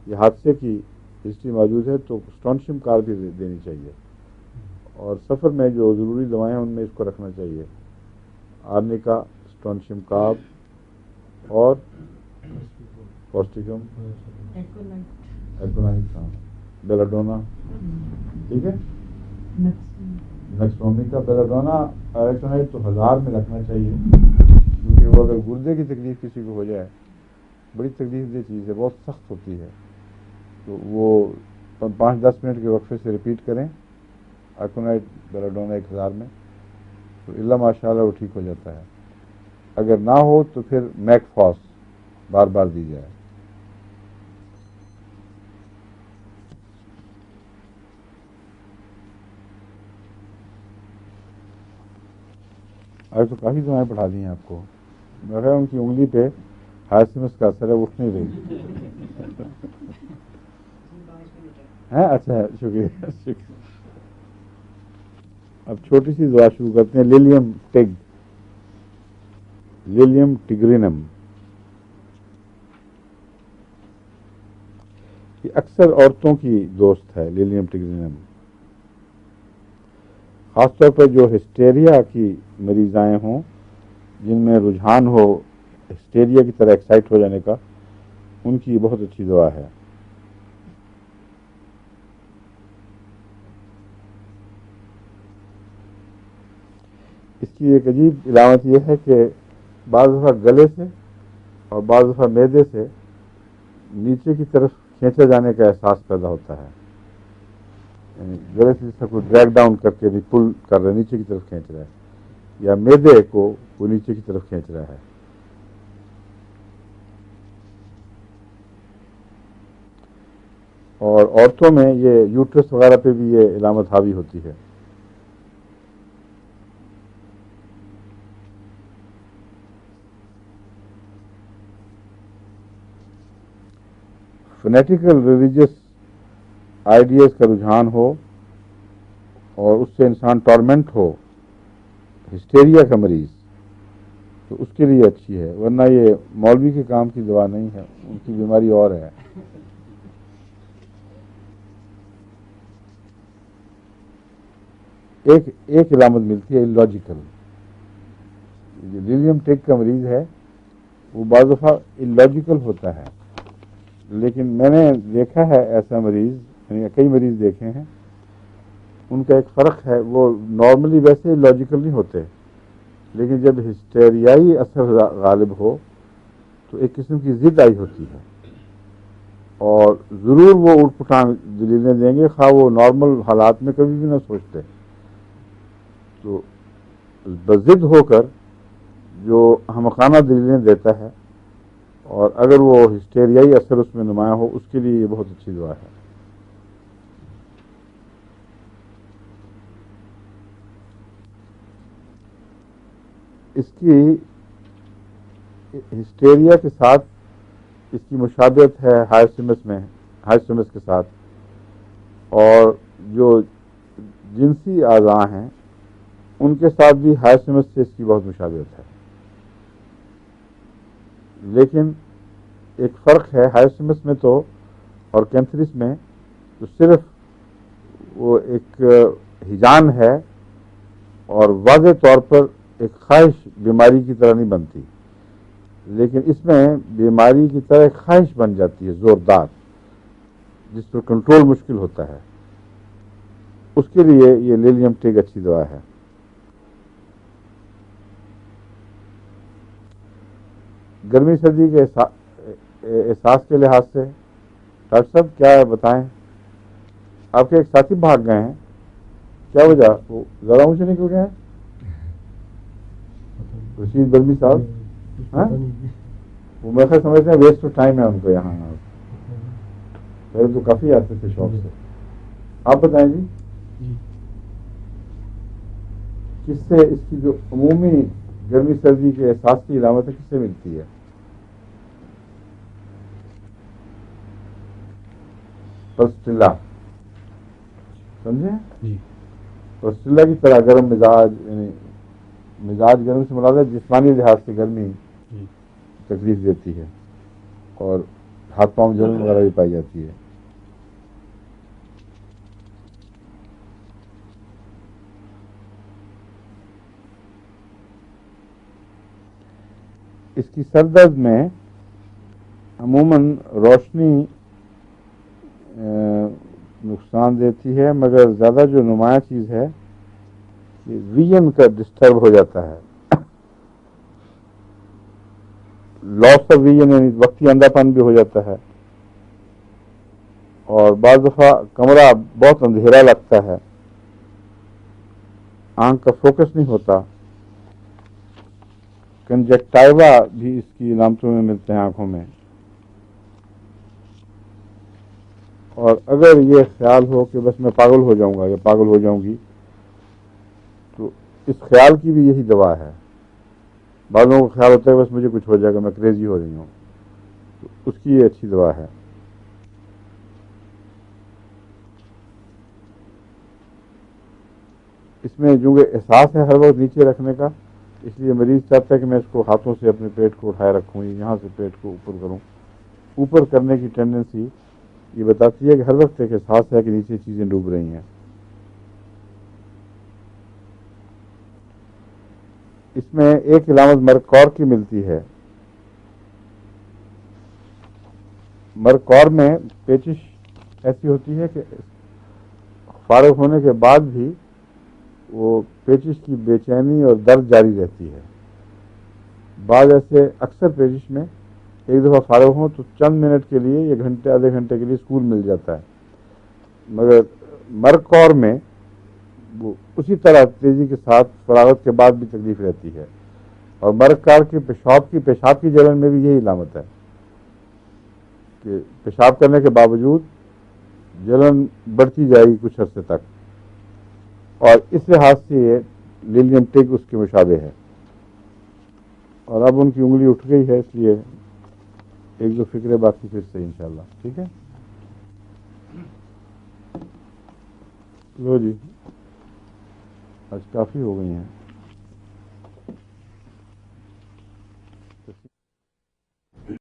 یا حادثے کی ہسٹری موجود ہے تو اسٹرونشیم کارب بھی دینی چاہیے. اور سفر میں جو ضروری دوائیں ہیں ان میں اس کو رکھنا چاہیے، آرنیکا، اسٹرونشیم کارب اور کاسٹیکم، ایکونائٹ، بیلاڈونا. ٹھیک ہے، نیکسٹومیکا، بیلاڈونا، ایکونائٹ تو 1000 میں رکھنا چاہیے، کیونکہ وہ اگر گردے کی تکلیف کسی کو ہو جائے، بڑی تکلیف دہ چیز ہے، بہت سخت ہوتی ہے، تو وہ 5-10 منٹ کے وقفے سے ریپیٹ کریں ایکونائٹ بیلاڈونا 1000 میں، تو اللہ ماشاء اللہ وہ ٹھیک ہو جاتا ہے. اگر نہ ہو تو پھر میک فاس بار بار دی جائے. آج تو کافی دوائیں پڑھا دی ہیں آپ کو. میں ان کی انگلی پہ ہائرسمس کا اثر ہے، اٹھ نہیں رہی ہے. اچھا، شکریہ. اب چھوٹی سی دعا شروع کرتے ہیں. للیم ٹگرینم. یہ اکثر عورتوں کی دوست ہے للیم ٹگرینم، خاص طور پر جو ہسٹیریا کی مریضائیں ہوں، جن میں رجحان ہو ہسٹیریا کی طرح ایکسائٹ ہو جانے کا، ان کی بہت اچھی دوا ہے. اس کی ایک عجیب علامت یہ ہے کہ بعض دفعہ گلے سے اور بعض دفعہ معدے سے نیچے کی طرف کھینچے جانے کا احساس پیدا ہوتا ہے. یعنی گلے سے جیسا کوئی ڈریگ ڈاؤن کر کے بھی پل کر رہا ہے، نیچے کی طرف کھینچ رہا ہے، یا معدے کو وہ نیچے کی طرف کھینچ رہا ہے. اور عورتوں میں یہ یوٹرس وغیرہ پہ بھی یہ علامت حاوی ہوتی ہے. فنیٹیکل ریلیجس آئیڈیاز کا رجحان ہو اور اس سے انسان ٹورمنٹ ہو ہسٹیریا کا مریض تو اس کے لیے اچھی ہے، ورنہ یہ مولوی کے کام کی دوا نہیں ہے، ان کی بیماری اور ہے. ایک علامت ملتی ہے اللاجیکل. جو ڈیلیم ٹیک کا مریض ہے وہ بعض دفعہ اللاجیکل ہوتا ہے، لیکن میں نے دیکھا ہے ایسا مریض، یعنی کئی مریض دیکھے ہیں، ان کا ایک فرق ہے، وہ نارملی ویسے لاجیکل نہیں ہوتے، لیکن جب ہسٹیریائی اثر غالب ہو تو ایک قسم کی ضد آئی ہوتی ہے، اور ضرور وہ اٹھ پٹھان دلیلیں دیں گے، خواہ وہ نارمل حالات میں کبھی بھی نہ سوچتے. تو بضد ہو کر جو حمقانہ دلیلیں دیتا ہے، اور اگر وہ ہسٹیریائی اثر اس میں نمایاں ہو، اس کے لیے یہ بہت اچھی دعا ہے. اس کی ہسٹیریا کے ساتھ اس کی مشابہت ہے ہائرسمس کے ساتھ، اور جو جنسی اعضاء ہیں ان کے ساتھ بھی ہائرسمس سے اس کی بہت مشابہت ہے. لیکن ایک فرق ہے، ہائرسمس میں تو اور کینتھرس میں تو صرف وہ ایک ہجان ہے، اور واضح طور پر ایک خواہش بیماری کی طرح نہیں بنتی، لیکن اس میں بیماری کی طرح ایک خواہش بن جاتی ہے زوردار، جس پر کنٹرول مشکل ہوتا ہے. اس کے لیے یہ لیلیم ٹیگ اچھی دوا ہے. گرمی سردی کے احساس کے لحاظ سے ڈاکٹر صاحب کیا بتائیں؟ آپ کے ایک ساتھی بھاگ گئے ہیں، کیا وجہ؟ وہ زیادہ اونچے نکل گئے ہیں؟ رشید برمی صاحب، ہاں وہ میں خیال سمجھتے ہیں ویسٹ آف ٹائم ہے ان کو یہاں. پہلے تو کافی آتے تھے شوق سے. آپ بتائیں جی، کس سے اس کی جو عمومی گرمی سردی کے احساس کی علامت ہے کس سے ملتی ہے؟ پرسٹلا، سمجھے؟ پرسٹلا کی طرح گرم مزاج، یعنی مزاج گرم سے مراد ہے جسمانی لحاظ سے گرمی تکلیف دیتی ہے، اور ہاتھ پاؤں جلن وغیرہ بھی پائی جاتی ہے. اس کی سر درد میں عموماً روشنی نقصان دیتی ہے، مگر زیادہ جو نمایاں چیز ہے کہ ویژن کا ڈسٹرب ہو جاتا ہے. لاس آف ویژن یعنی وقتی اندھا پن بھی ہو جاتا ہے، اور بعض دفعہ کمرہ بہت اندھیرا لگتا ہے، آنکھ کا فوکس نہیں ہوتا. کنجکٹائوا بھی اس کی علامتوں میں ملتے ہیں آنکھوں میں. اور اگر یہ خیال ہو کہ بس میں پاگل ہو جاؤں گا یا پاگل ہو جاؤں گی، تو اس خیال کی بھی یہی دوا ہے. بعض لوگوں کو خیال ہوتا ہے بس مجھے کچھ ہو جائے گا، میں کریزی ہو رہی ہوں، تو اس کی یہ اچھی دوا ہے. اس میں جو احساس ہے ہر وقت نیچے رکھنے کا، اس لیے مریض چاہتا ہے کہ میں اس کو ہاتھوں سے اپنے پیٹ کو اٹھائے رکھوں، یہاں سے پیٹ کو اوپر کروں. اوپر کرنے کی ٹینڈنسی یہ بتاتی ہے کہ ہر وقت ایک احساس ہے کہ نیچے چیزیں ڈوب رہی ہیں. اس میں ایک علامت مرکور کی ملتی ہے. مرکور میں پیچش ایسی ہوتی ہے کہ فارغ ہونے کے بعد بھی وہ پیچش کی بے چینی اور درد جاری رہتی ہے. بعض ایسے اکثر پیچش میں ایک دفعہ فارغ ہوں تو چند منٹ کے لیے یا گھنٹے آدھے گھنٹے کے لیے سکون مل جاتا ہے، مگر مرکور میں وہ اسی طرح تیزی کے ساتھ فراغت کے بعد بھی تکلیف رہتی ہے. اور مرکار کے پیشاب کی جلن میں بھی یہی علامت ہے کہ پیشاب کرنے کے باوجود جلن بڑھتی جائے گی کچھ عرصے تک، اور اس لحاظ سے یہ لیلیم ٹیگ اس کے مشابہ ہے. اور اب ان کی انگلی اٹھ گئی ہے، اس لیے ایک دو فکرے باقی پھر سے انشاءاللہ. ٹھیک ہے، لو جی آج کافی ہو گئی ہیں. تشریف